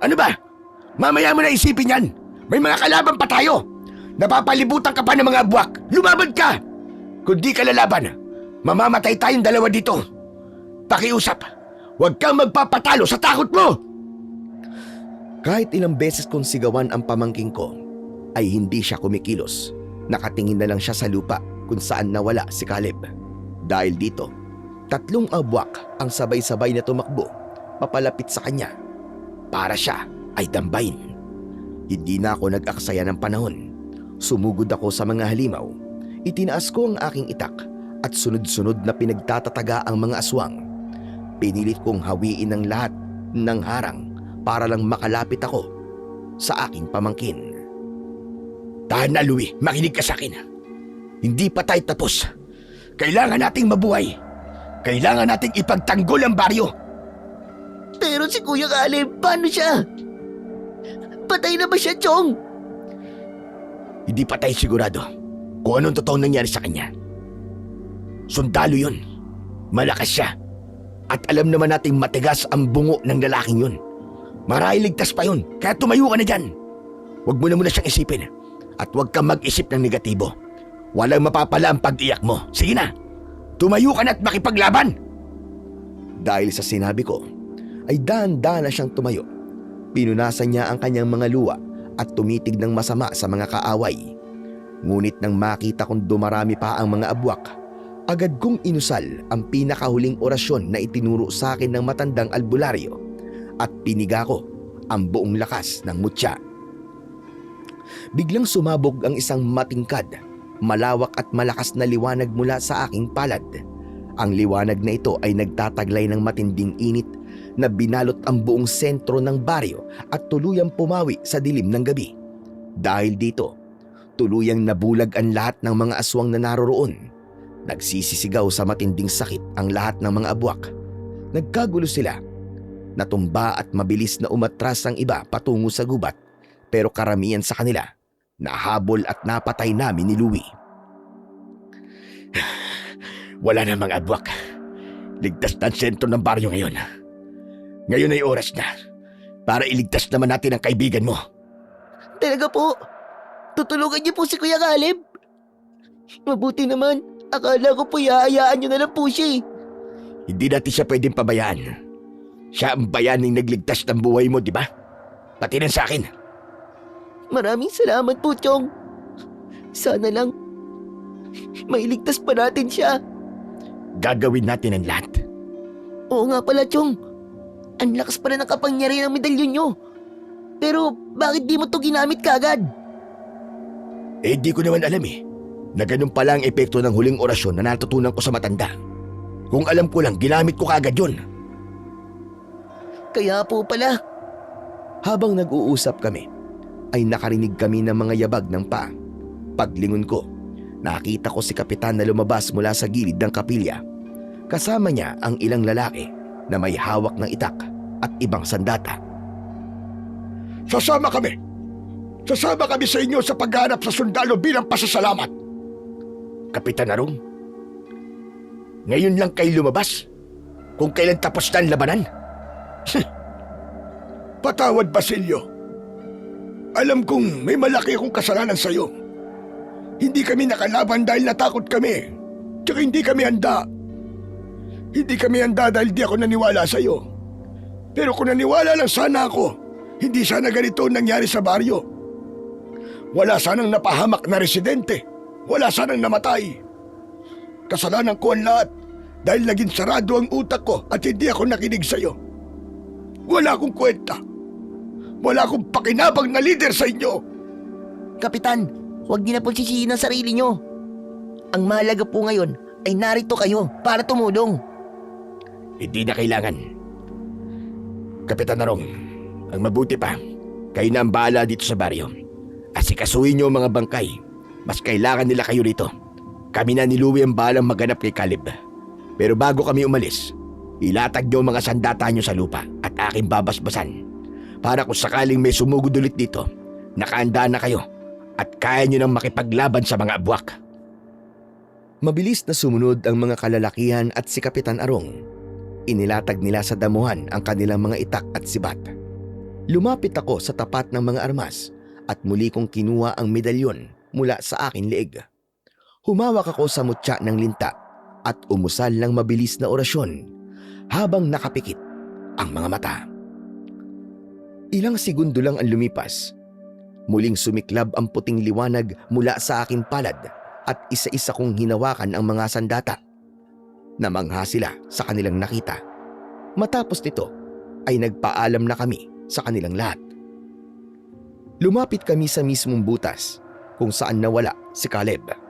Ano ba? Mamaya mo na isipin yan. May mga kalaban pa tayo. Napapalibutan ka pa ng mga buwak. Lumaban ka! Kung di ka lalaban, mamamatay tayong dalawa dito. Pakiusap, huwag kang magpapatalo sa takot mo! Kahit ilang beses kong sigawan ang pamangking ko, ay hindi siya kumikilos. Nakatingin na lang siya sa lupa kung saan nawala si Caleb. Dahil dito, 3 abwak ang sabay-sabay na tumakbo papalapit sa kanya para siya ay dambayin. Hindi na ako nag-aksaya ng panahon. Sumugod ako sa mga halimaw. Itinaas ko ang aking itak at sunod-sunod na pinagtatataga ang mga aswang. Pinilit kong hawiin ang lahat ng harang para lang makalapit ako sa aking pamangkin. Tahan na, Louie. Makinig ka sa akin. Hindi pa tayo tapos. Kailangan nating mabuhay. Kailangan nating ipagtanggol ang baryo. Pero si Kuya Caleb, paano siya? Patay na ba siya, Chong? Hindi pa tayo sigurado kung anong totoong nangyari sa kanya. Sundalo yun. Malakas siya. At alam naman nating matigas ang bungo ng lalaking yun. Marahil ligtas pa yun, kaya tumayo ka na dyan. Huwag mo na muna siyang isipin. At huwag kang mag-isip ng negatibo. Walang mapapala ang pag-iyak mo. Sige na, tumayo ka na at makipaglaban. Dahil sa sinabi ko, ay dahan-dahan na siyang tumayo. Pinunasan niya ang kanyang mga luwa at tumitig ng masama sa mga kaaway. Ngunit nang makita kong dumarami pa ang mga abwak, agad kong inusal ang pinakahuling orasyon na itinuro sa akin ng matandang albularyo at piniga ko ang buong lakas ng mutya. Biglang sumabog ang isang matingkad, malawak at malakas na liwanag mula sa aking palad. Ang liwanag na ito ay nagtataglay ng matinding init na binalot ang buong sentro ng baryo at tuluyang pumawi sa dilim ng gabi. Dahil dito, tuluyang nabulag ang lahat ng mga aswang na naroroon. Nagsisisigaw sa matinding sakit ang lahat ng mga abwak. Nagkagulo sila. Natumba at mabilis na umatras ang iba patungo sa gubat, pero karamihan sa kanila nahabol at napatay namin ni Louie. Wala na mga abwak. Ligtas na ang sentro ng baryo ngayon. Ngayon ay oras na para iligtas naman natin ang kaibigan mo. Talaga po? Tutulungan niyo po si Kuya Caleb? Mabuti naman. Akala ko po ihahayaan niyo na lang po siya eh. Hindi natin siya pwedeng pabayaan. Siya ang bayaning nagligtas ng buhay mo, di ba? Pati rin sa akin. Maraming salamat po, Chong. Sana lang mailigtas pa natin siya. Gagawin natin ang lahat. Oo nga pala, Chong. Ang lakas pala ng kapangyarihan ng medalyon nyo. Pero bakit di mo to ginamit kaagad? Eh, di ko naman alam na ganun pala ang epekto ng huling orasyon na natutunan ko sa matanda. Kung alam ko lang, ginamit ko kaagad yun. Kaya po pala. Habang nag-uusap kami, ay nakarinig kami ng mga yabag ng paa. Paglingon ko, nakita ko si Kapitan na lumabas mula sa gilid ng kapilya. Kasama niya ang ilang lalaki na may hawak ng itak at ibang sandata. Sasama kami! Sasama kami sa inyo sa paghanap sa sundalo bilang pasasalamat. Kapitan Arong, ngayon lang kayo lumabas? Kung kailan tapos na ang labanan? Patawad, Basilio. Alam kong may malaki akong kasalanan sa'yo. Hindi kami nakalaban dahil natakot kami. Tsaka hindi kami handa. Hindi kami handa dahil di ako naniwala sa'yo. Pero kung naniwala lang sana ako, hindi sana ganito ang nangyari sa baryo. Wala sanang napahamak na residente. Wala sanang namatay. Kasalanan ko ang lahat dahil naging sarado ang utak ko at hindi ako nakinig sa'yo. Wala akong kwenta. Wala akong pakinabang na leader sa inyo. Kapitan, huwag niyo na po sisihin ang sarili niyo. Ang mahalaga po ngayon ay narito kayo para tumulong. Hindi na kailangan. Kapitan Arong, ang mabuti pa, kayo na ang bahala dito sa baryo. Asikasuhin niyo ang mga bangkay. Mas kailangan nila kayo rito. Kami na ni Louie ang bahalang maghanap kay Caleb. Pero bago kami umalis, ilatag niyo ang mga sandata niyo sa lupa at aking babasbasan. Para kung sakaling may sumugod ulit dito, nakaanda na kayo at kaya niyo nang makipaglaban sa mga abwak. Mabilis na sumunod ang mga kalalakihan at si Kapitan Arong. Inilatag nila sa damuhan ang kanilang mga itak at sibat. Lumapit ako sa tapat ng mga armas at muli kong kinuha ang medalyon mula sa aking leeg. Humawak ako sa mutya ng linta at umusal ng mabilis na orasyon habang nakapikit ang mga mata. Ilang segundo lang ang lumipas. Muling sumiklab ang puting liwanag mula sa aking palad at isa-isa kong hinawakan ang mga sandata. Namangha sila sa kanilang nakita. Matapos nito ay nagpaalam na kami sa kanilang lahat. Lumapit kami sa mismong butas kung saan nawala si Caleb.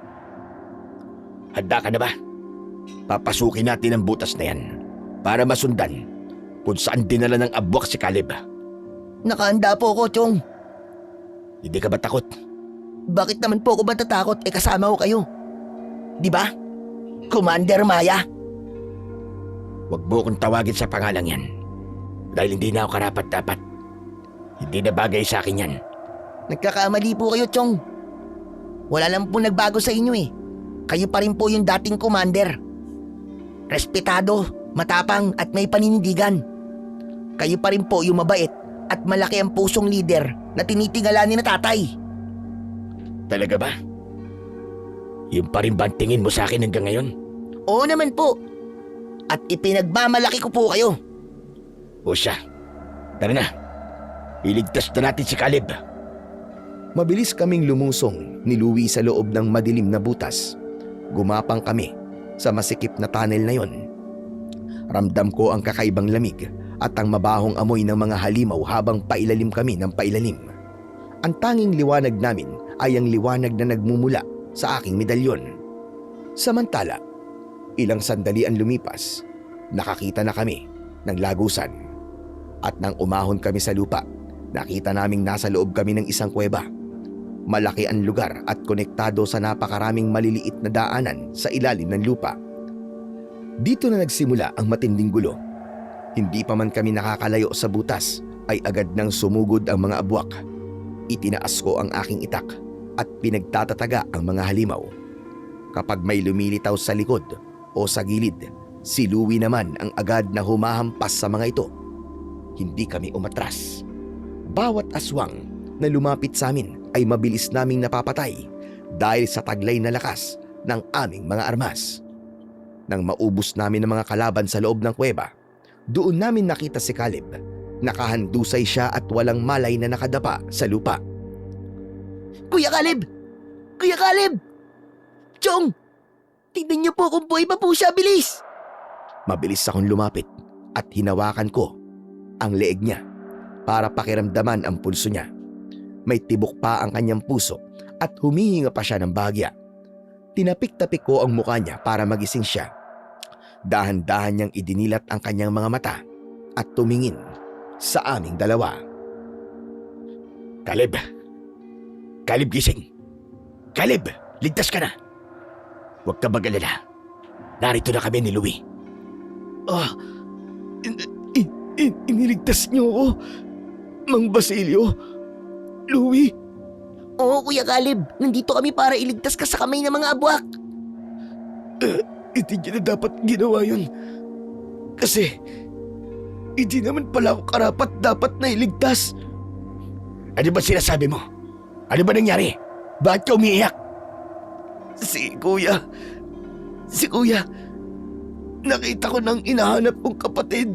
Handa ka na ba? Papasukin natin ang butas na yan para masundan kung saan dinala ng abwak si Caleb. Nakahanda po ako, Chong. Hindi ka ba takot? Bakit naman po ako matatakot kasama ko kayo? Di ba? Commander Maya. Huwag mo kong tawagin sa pangalang yan dahil hindi na ako karapat-dapat. Hindi na bagay sa akin yan. Nagkakamali po kayo, Chong. Wala lang po nagbago sa inyo Kayo pa rin po yung dating commander. Respetado, matapang at may paninindigan. Kayo pa rin po yung mabait at malaki ang pusong leader na tinitingala ni na tatay. Talaga ba? Yung pa rin ba ang tingin mo sa akin hanggang ngayon? Oo naman po. At ipinagmamalaki ko po kayo. O siya, tara na. Iligtas na natin si Caleb. Mabilis kaming lumusong ni Louie sa loob ng madilim na butas. Gumapang kami sa masikip na tunnel na yon. Ramdam ko ang kakaibang lamig at ang mabahong amoy ng mga halimaw habang pailalim kami ng pailalim. Ang tanging liwanag namin ay ang liwanag na nagmumula sa aking medalyon. Samantala, ilang sandali ang lumipas, nakakita na kami ng lagusan. At nang umahon kami sa lupa, nakita naming nasa loob kami ng isang kuweba. Malaki ang lugar at konektado sa napakaraming maliliit na daanan sa ilalim ng lupa. Dito na nagsimula ang matinding gulo. Hindi pa man kami nakakalayo sa butas ay agad nang sumugod ang mga abwak. Itinaas ko ang aking itak at pinagtatataga ang mga halimaw. Kapag may lumilitaw sa likod o sa gilid, si Louie naman ang agad na humahampas sa mga ito. Hindi kami umatras. Bawat aswang na lumapit sa amin ay mabilis naming napapatay dahil sa taglay na lakas ng aming mga armas. Nang maubos namin ang mga kalaban sa loob ng kuweba, doon namin nakita si Caleb. Nakahandusay siya at walang malay na nakadapa sa lupa. Kuya Caleb! Kuya Caleb! Chong! Tignan niyo po kung buhay pa po siya, bilis! Mabilis akong lumapit at hinawakan ko ang leeg niya para pakiramdaman ang pulso niya. May tibok pa ang kanyang puso at humihinga pa siya ng bahagya. Tinapik-tapik ko ang mukha niya para magising siya. Dahan-dahan niyang idinilat ang kanyang mga mata at tumingin sa aming dalawa. Caleb! Caleb, gising! Caleb, ligtas ka na! Huwag ka mag-alala. Narito na kami ni Louie. Iniligtas niyo ako, Mang Basilio. Louie? Oo, Kuya Caleb. Nandito kami para iligtas ka sa kamay ng mga abwak. Hindi niyo na dapat ginawa yun. Kasi hindi naman pala ako karapat dapat na iligtas. Ano ba sinasabi mo? Ano ba nangyari? Bakit ka umiiyak? Si Kuya, nakita ko ng inahanap kong kapatid.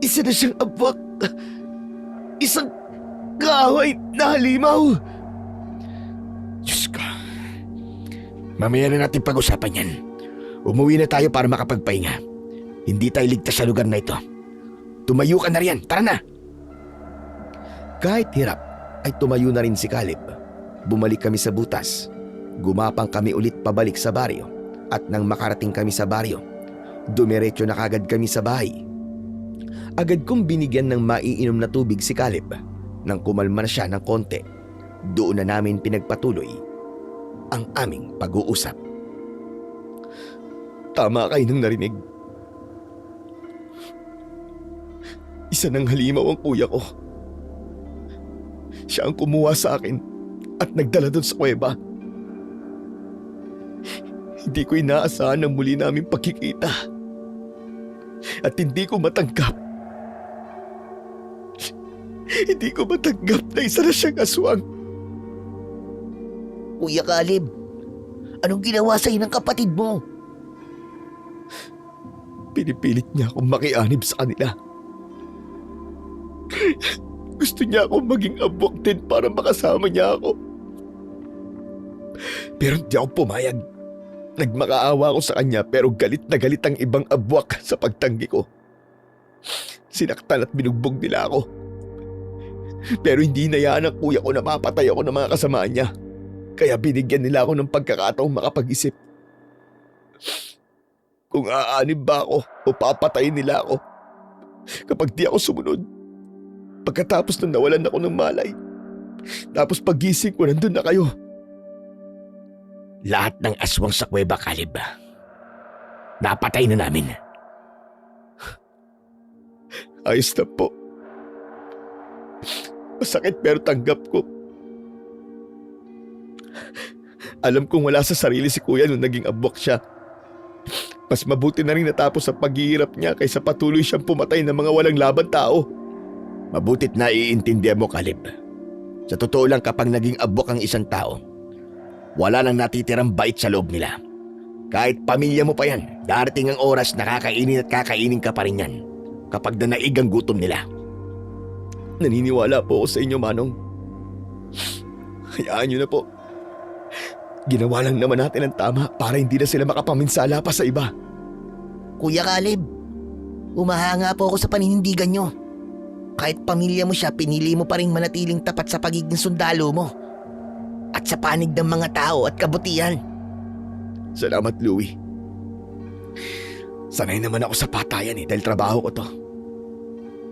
Isa na siyang abwak. Isang kaaway na halimaw. Diyos ko. Mamaya na natin pag-usapan yan. Umuwi na tayo para makapagpahinga. Hindi tayo ligtas sa lugar na ito. Tumayo ka na riyan. Tara na! Kahit hirap ay tumayo na rin si Caleb. Bumalik kami sa butas. Gumapang kami ulit pabalik sa baryo. At nang makarating kami sa baryo, dumiretso na kagad kami sa bahay. Agad kong binigyan ng maiinom na tubig si Caleb. Nang kumalma na siya ng konti, doon na namin pinagpatuloy ang aming pag-uusap. Tama kayo nang narinig. Isa ng halimaw ang kuya ko. Siya ang kumuha sa akin at nagdala doon sa kuweba. Hindi ko inaasahan ang muli naming pagkikita. At hindi ko matanggap. Hindi ko matanggap na isa na siyang aswang. Kuya Caleb, anong ginawa sa'yo ng kapatid mo? Pinipilit niya akong makianib sa kanila. Gusto niya akong maging abwak din para makasama niya ako. Pero hindi ako pumayag. Nagmakaawa ako sa kanya pero galit na galit ang ibang abwak sa pagtanggi ko. Sinaktan at binugbog nila ako. Pero hindi inayaan ng kuya ko na mapatay ako ng mga kasamaan niya. Kaya binigyan nila ako ng pagkakataong makapag-isip. Kung aanib ba ako o papatayin nila ako kapag di ako sumunod. Pagkatapos nung nawalan ako ng malay. Tapos pagising ko nandun na kayo. Lahat ng aswang sa kuweba, Caleb. Napatay na namin. Ayos na po. Masakit pero tanggap ko. Alam kong wala sa sarili si kuya nung naging abwak siya. Mas mabuti na rin natapos ang paghihirap niya kaysa patuloy siyang pumatay ng mga walang laban tao. Mabutit na iintindihan mo, Caleb. Sa totoo lang kapag naging abwak ang isang tao, wala nang natitirang bait sa loob nila. Kahit pamilya mo pa yan, darating ang oras na kakainin at kakainin ka pa rin yan kapag nanaig ang gutom nila. Naniniwala po ako sa inyo, Manong. Hayaan niyo na po. Ginawa lang naman natin ang tama para hindi na sila makapaminsala pa sa iba. Kuya Caleb, umahanga po ako sa paninindigan nyo. Kahit pamilya mo siya, pinili mo pa rin manatiling tapat sa pagiging sundalo mo. At sa panig ng mga tao at kabutihan. Salamat, Louie. Sanay naman ako sa patayan dahil trabaho ko to.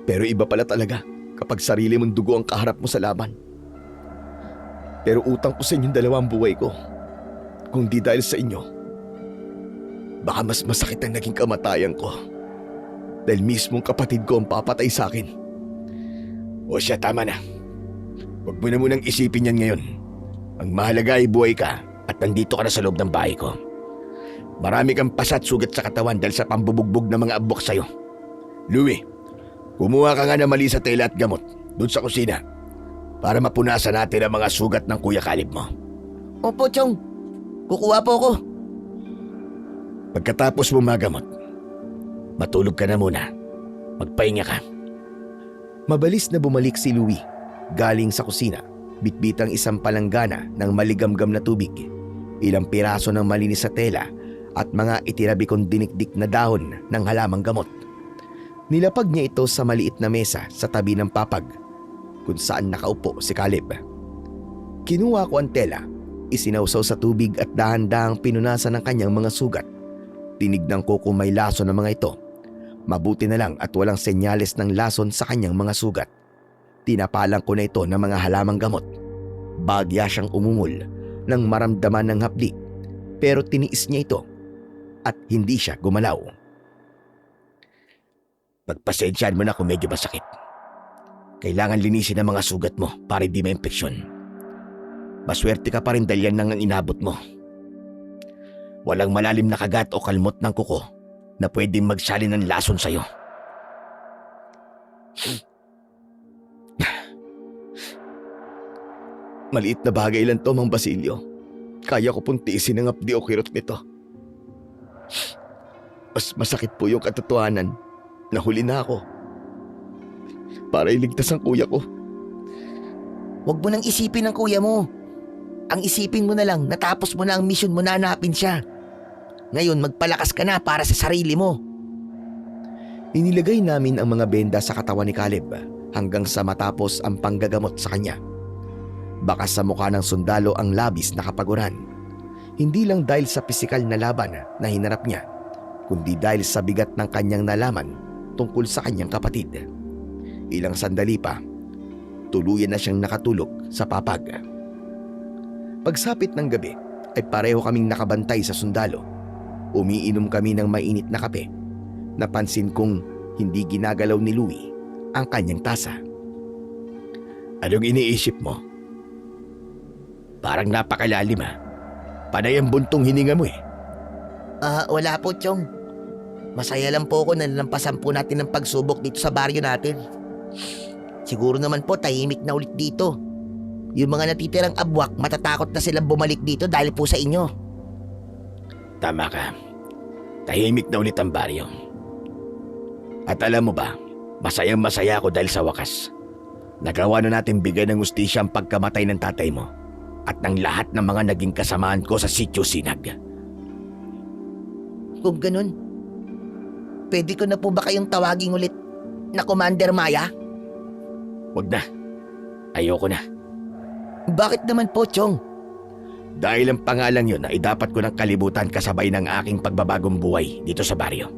Pero iba pala talaga kapag sarili mong dugo ang kaharap mo sa laban. Pero utang ko sa inyong dalawang buhay ko. Kung di dahil sa inyo, baka mas masakit ang naging kamatayan ko. Dahil mismong kapatid ko ang papatay sa akin. O siya, tama na. Huwag mo na munang isipin yan ngayon. Ang mahalaga ay buhay ka at nandito ka na sa loob ng bahay ko. Marami kang pasa at sugat sa katawan dahil sa pambubugbog ng mga abwak sa'yo. Louie, kumuha ka nga ng mali sa tela at gamot doon sa kusina para mapunasan natin ang mga sugat ng Kuya Caleb mo. Opo, Chong. Kukuha po ako. Pagkatapos mo magamot, matulog ka na muna. Magpahinga ka. Mabilis na bumalik si Louie galing sa kusina. Bitbitang isang palanggana ng maligamgam na tubig, ilang piraso ng malinis sa tela at mga itinabi kong dinikdik na dahon ng halamang gamot. Nilapag niya ito sa maliit na mesa sa tabi ng papag kung saan nakaupo si Caleb. Kinuha ko ang tela, isinawsaw sa tubig at dahan-dahang pinunasan ng kanyang mga sugat. Tinignan ko kung may lason ng mga ito. Mabuti na lang at walang senyales ng lason sa kanyang mga sugat. Tinapalang ko na ito ng mga halamang gamot. Bagya siyang umungol nang maramdaman ng hapdi, pero tiniis niya ito at hindi siya gumalaw. Pagpasensyaan mo na kung medyo masakit. Kailangan linisin ang mga sugat mo para hindi ma-impeksyon. Maswerte ka pa rin dahil yan lang ang inabot mo. Walang malalim na kagat o kalmot ng kuko na pwedeng magsalin ng lason sa'yo. Maliit na bagay lang to, Mang Basilio. Kaya ko pong tiisin ang hapdi o kirot nito. Mas masakit po yung katotohanan na huli na ako para iligtas ang kuya ko. Huwag mo nang isipin ang kuya mo. Ang isipin mo na lang, natapos mo na ang mission mo na hanapin siya. Ngayon, magpalakas ka na para sa sarili mo. Inilagay namin ang mga benda sa katawan ni Caleb hanggang sa matapos ang panggagamot sa kanya. Baka sa mukha ng sundalo ang labis na kapaguran. Hindi lang dahil sa pisikal na laban na hinarap niya, kundi dahil sa bigat ng kanyang nalaman tungkol sa kanyang kapatid. Ilang sandali pa, tuluyan na siyang nakatulog sa papag. Pagsapit ng gabi, ay pareho kaming nakabantay sa sundalo. Umiinom kami ng mainit na kape. Napansin kong hindi ginagalaw ni Louie ang kanyang tasa. Anong iniisip mo? Parang napakalalim ha. Panay ang buntong hininga mo eh. Wala po, Chong. Masaya lang po ako na nalampasan po natin ang pagsubok dito sa baryo natin. Siguro naman po tahimik na ulit dito. Yung mga natitirang abwak matatakot na silang bumalik dito dahil po sa inyo. Tama ka. Tahimik na ulit ang baryo. At alam mo ba, masayang masaya ako dahil sa wakas. Nagawa na natin bigyan ng ustisya ang pagkamatay ng tatay mo at ng lahat ng mga naging kasamaan ko sa Sitio Sinag. Kung ganun, pwede ko na po ba kayong tawagin ulit na Commander Maya? Wag na. Ayoko na. Bakit naman po, Chong? Dahil ang pangalang yun ay dapat ko ng kalibutan kasabay ng aking pagbabagong buhay dito sa baryo.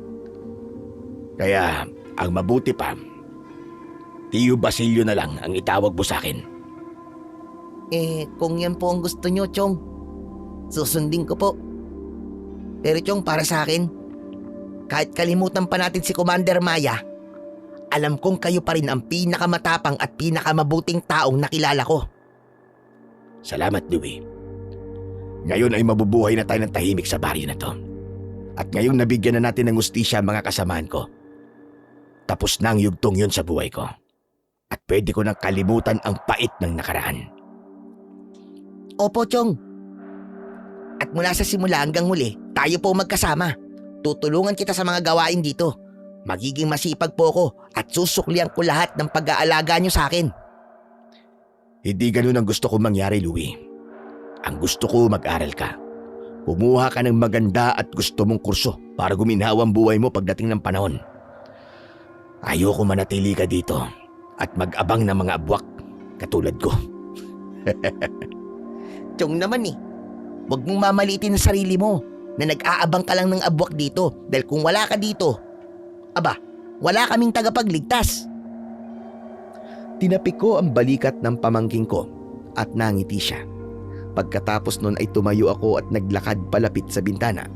Kaya ang mabuti pa, Tio Basilio na lang ang itawag mo sa akin. Kung yan po ang gusto nyo, Chong, susundin ko po. Pero Chong, para sa akin, kahit kalimutan pa natin si Commander Maya, alam kong kayo pa rin ang pinakamatapang at pinakamabuting taong nakilala ko. Salamat, Louie. Ngayon ay mabubuhay na tayo ng tahimik sa baryo na to. At ngayong nabigyan na natin ng ustisya ang mga kasamaan ko, tapos na ang yugtong yun sa buhay ko. At pwede ko nang kalimutan ang pait ng nakaraan. Opo, Chong. At mula sa simula hanggang huli, tayo po magkasama. Tutulungan kita sa mga gawain dito. Magiging masipag po ako at susuklian ko lahat ng pag-aalaga nyo sa akin. Hindi ganun ang gusto ko mangyari, Louie. Ang gusto ko mag-aral ka. Kumuha ka ng maganda at gusto mong kurso para guminhawa ang buhay mo pagdating ng panahon. Ayoko manatili ka dito at mag-abang ng mga abwak katulad ko. Chong naman huwag mong mamalitin ang sarili mo na nag-aabang ka lang ng abwak dito dahil kung wala ka dito, wala kaming tagapagligtas. Tinapik ko ang balikat ng pamangking ko at nangiti siya. Pagkatapos nun ay tumayo ako at naglakad palapit sa bintana.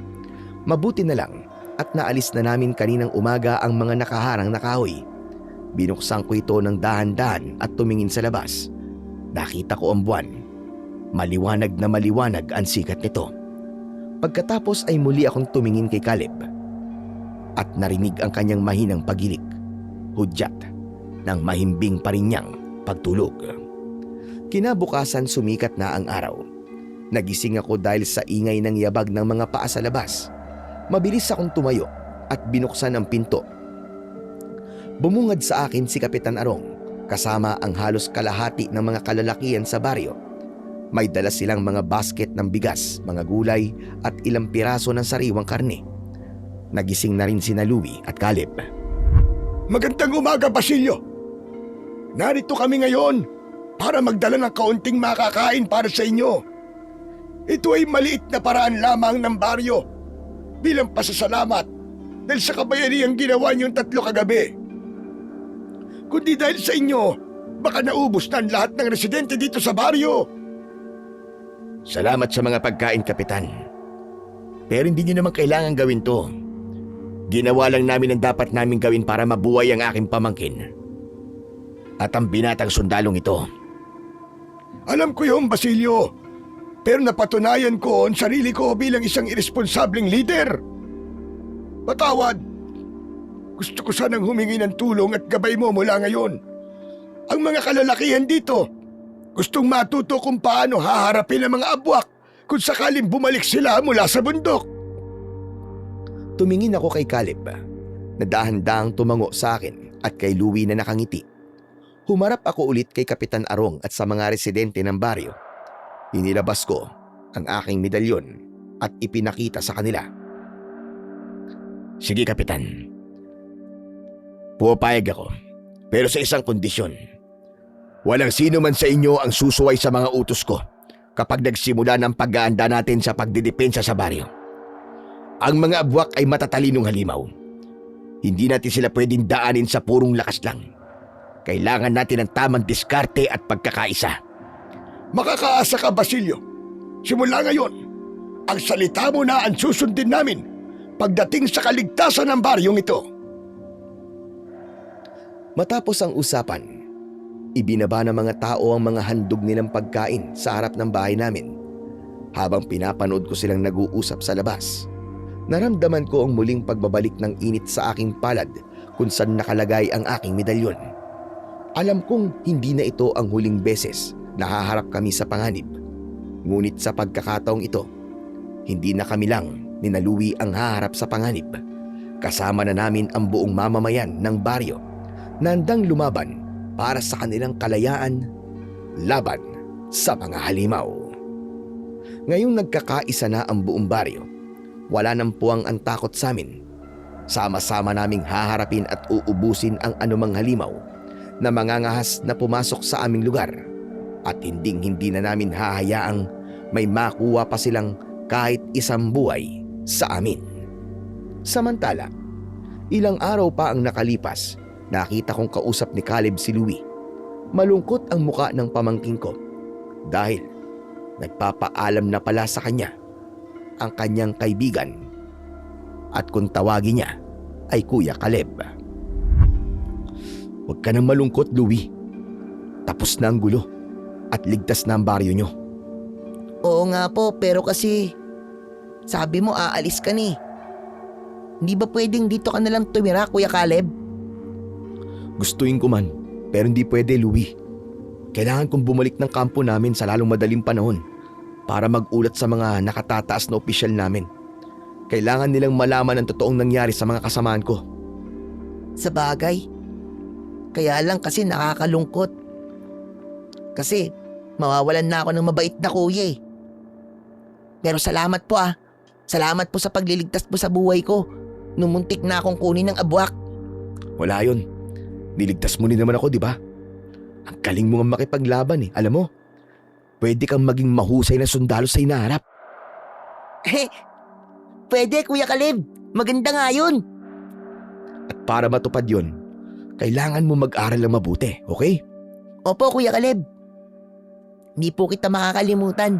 Mabuti na lang at naalis na namin kaninang umaga ang mga nakaharang na kahoy. Binuksan ko ito ng dahan-dahan at tumingin sa labas. Nakita ko ang buwan. Maliwanag na maliwanag ang sikat nito. Pagkatapos ay muli akong tumingin kay Caleb at narinig ang kanyang mahinang pagilik, hudyat ng mahimbing pa rin niyang pagtulog. Kinabukasan sumikat na ang araw. Nagising ako dahil sa ingay ng yabag ng mga paa sa labas. Mabilis akong tumayo at binuksan ang pinto. Bumungad sa akin si Kapitan Arong kasama ang halos kalahati ng mga kalalakihan sa baryo. May dala silang mga basket ng bigas, mga gulay at ilang piraso ng sariwang karne. Nagising na rin sina Louie at Caleb. Magandang umaga, Basilio. Narito kami ngayon para magdala ng kaunting makakain para sa inyo. Ito ay maliit na paraan lamang ng baryo bilang pasasalamat dahil sa kabayaniang ginawa niyong 3 kagabi. Kundi dahil sa inyo, baka naubos na ang lahat ng residente dito sa baryo. Salamat sa mga pagkain, Kapitan. Pero hindi niyo naman kailangan gawin to. Ginawa lang namin ang dapat namin gawin para mabuhay ang aking pamangkin at ang binatang sundalong ito. Alam ko yun, Basilio. Pero napatunayan ko ang sarili ko bilang isang irresponsableng leader. Patawad. Gusto ko sanang humingi ng tulong at gabay mo mula ngayon. Ang mga kalalakihan dito, gustong matuto kung paano haharapin ang mga abwak kung sakaling bumalik sila mula sa bundok. Tumingin ako kay Caleb na dahan-dahang tumango sa akin at kay Louie na nakangiti. Humarap ako ulit kay Kapitan Arong at sa mga residente ng baryo. Inilabas ko ang aking medalyon at ipinakita sa kanila. Sige, Kapitan. Pupayag ako, pero sa isang kondisyon. Walang sino man sa inyo ang susuway sa mga utos ko kapag nagsimula ng pag-aanda natin sa pagdidepensa sa baryo. Ang mga abwak ay matatalinong halimaw. Hindi natin sila pwedeng daanin sa purong lakas lang. Kailangan natin ng tamang diskarte at pagkakaisa. Makakaasa ka, Basilio. Simula ngayon, Ang salita mo na ang susundin namin pagdating sa kaligtasan ng baryong ito. Matapos ang usapan, ibinaba ng mga tao ang mga handog nilang pagkain sa harap ng bahay namin. Habang pinapanood ko silang nag-uusap sa labas, naramdaman ko ang muling pagbabalik ng init sa aking palad kung saan nakalagay ang aking medalyon. Alam kong hindi na ito ang huling beses na haharap kami sa panganib. Ngunit sa pagkakataong ito, hindi na kami lang ni na Louie ang haharap sa panganib. Kasama na namin ang buong mamamayan ng baryo na handang lumaban para sa kanilang kalayaan laban sa mga halimaw. Ngayong nagkakaisa na ang buong baryo, wala nang puwang ang takot sa amin. Sama-sama naming haharapin at uubusin ang anumang halimaw na mangangahas na pumasok sa aming lugar, at hindi na namin hahayaang may makuha pa silang kahit isang buhay sa amin. Samantala, ilang araw pa ang nakalipas, nakita kong kausap ni Caleb si Louie. Malungkot ang muka ng pamangking ko dahil nagpapaalam na pala sa kanya ang kanyang kaibigan, at kung tawagin niya ay Kuya Caleb. Huwag ka nang malungkot, Louie. Tapos na ang gulo at ligtas na ang baryo nyo. Oo nga po, pero kasi sabi mo aalis ka ni. Hindi ba pwedeng dito ka nalang tumira, Kuya Caleb? Gustuin ko man, pero hindi pwede, Louie. Kailangan kong bumalik ng kampo namin sa lalong madaling panahon para mag-ulat sa mga nakatataas na opisyal namin. Kailangan nilang malaman ang totoong nangyari sa mga kasamaan ko. Sa bagay. Kaya lang kasi nakakalungkot. Kasi mawawalan na ako ng mabait na kuya eh. Pero salamat po ah. Salamat po sa pagliligtas po sa buhay ko. Numuntik na akong kunin ng abwak. Wala yun. Niligtas mo din naman ako, di ba? Ang galing mo nga makipaglaban eh. Alam mo, pwede kang maging mahusay na sundalo sa hinaharap. Pwede, Kuya Caleb. Maganda nga yun. At para matupad yun, kailangan mo mag-aral ng mabuti, okay? Opo, Kuya Caleb. Hindi po kita makakalimutan.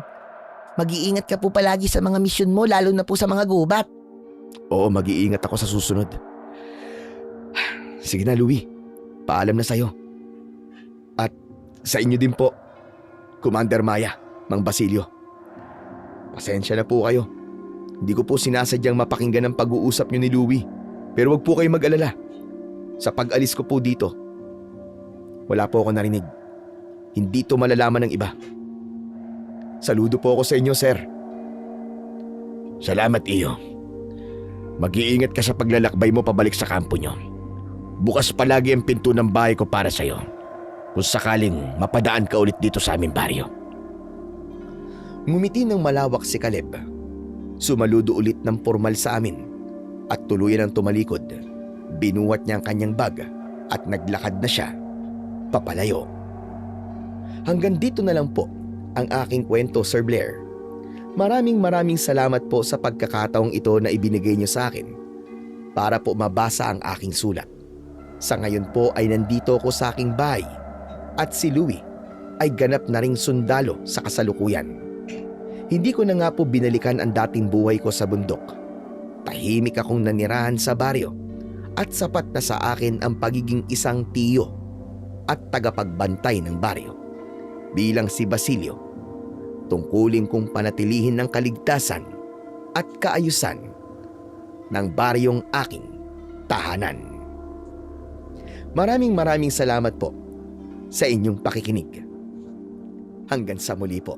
Mag-iingat ka po palagi sa mga misyon mo, lalo na po sa mga gubat. Oo, mag-iingat ako sa susunod. Sige na, Louie. Paalam na sa'yo. At sa inyo din po, Commander Maya, Mang Basilio. Pasensya na po kayo. Hindi ko po sinasadyang mapakinggan ang pag-uusap niyo ni Louie. Pero wag po kayo mag-alala. Sa pag-alis ko po dito, wala po ako narinig. Hindi to malalaman ng iba. Saludo po ako sa inyo, sir. Salamat, iyo. Mag-iingat ka sa paglalakbay mo pabalik sa kampo nyo. Bukas palagi ang pinto ng bahay ko para sa'yo kung sakaling mapadaan ka ulit dito sa aming baryo. Ngumiti ng malawak si Caleb. Sumaludo ulit ng formal sa amin at tuluyan ang tumalikod. Binuwat niya ang kanyang bag at naglakad na siya papalayo. Hanggang dito na lang po ang aking kwento, Sir Blair. Maraming salamat po sa pagkakataong ito na ibinigay niyo sa akin para po mabasa ang aking sulat. Sa ngayon po ay nandito ako sa aking bahay at si Louie ay ganap na ring sundalo sa kasalukuyan. Hindi ko na nga po binalikan ang dating buhay ko sa bundok. Tahimik akong nanirahan sa baryo at sapat na sa akin ang pagiging isang tiyo at tagapagbantay ng baryo. Bilang si Basilio, tungkulin kong panatilihin ng kaligtasan at kaayusan ng baryong aking tahanan. Maraming salamat po sa inyong pakikinig. Hanggang sa muli po.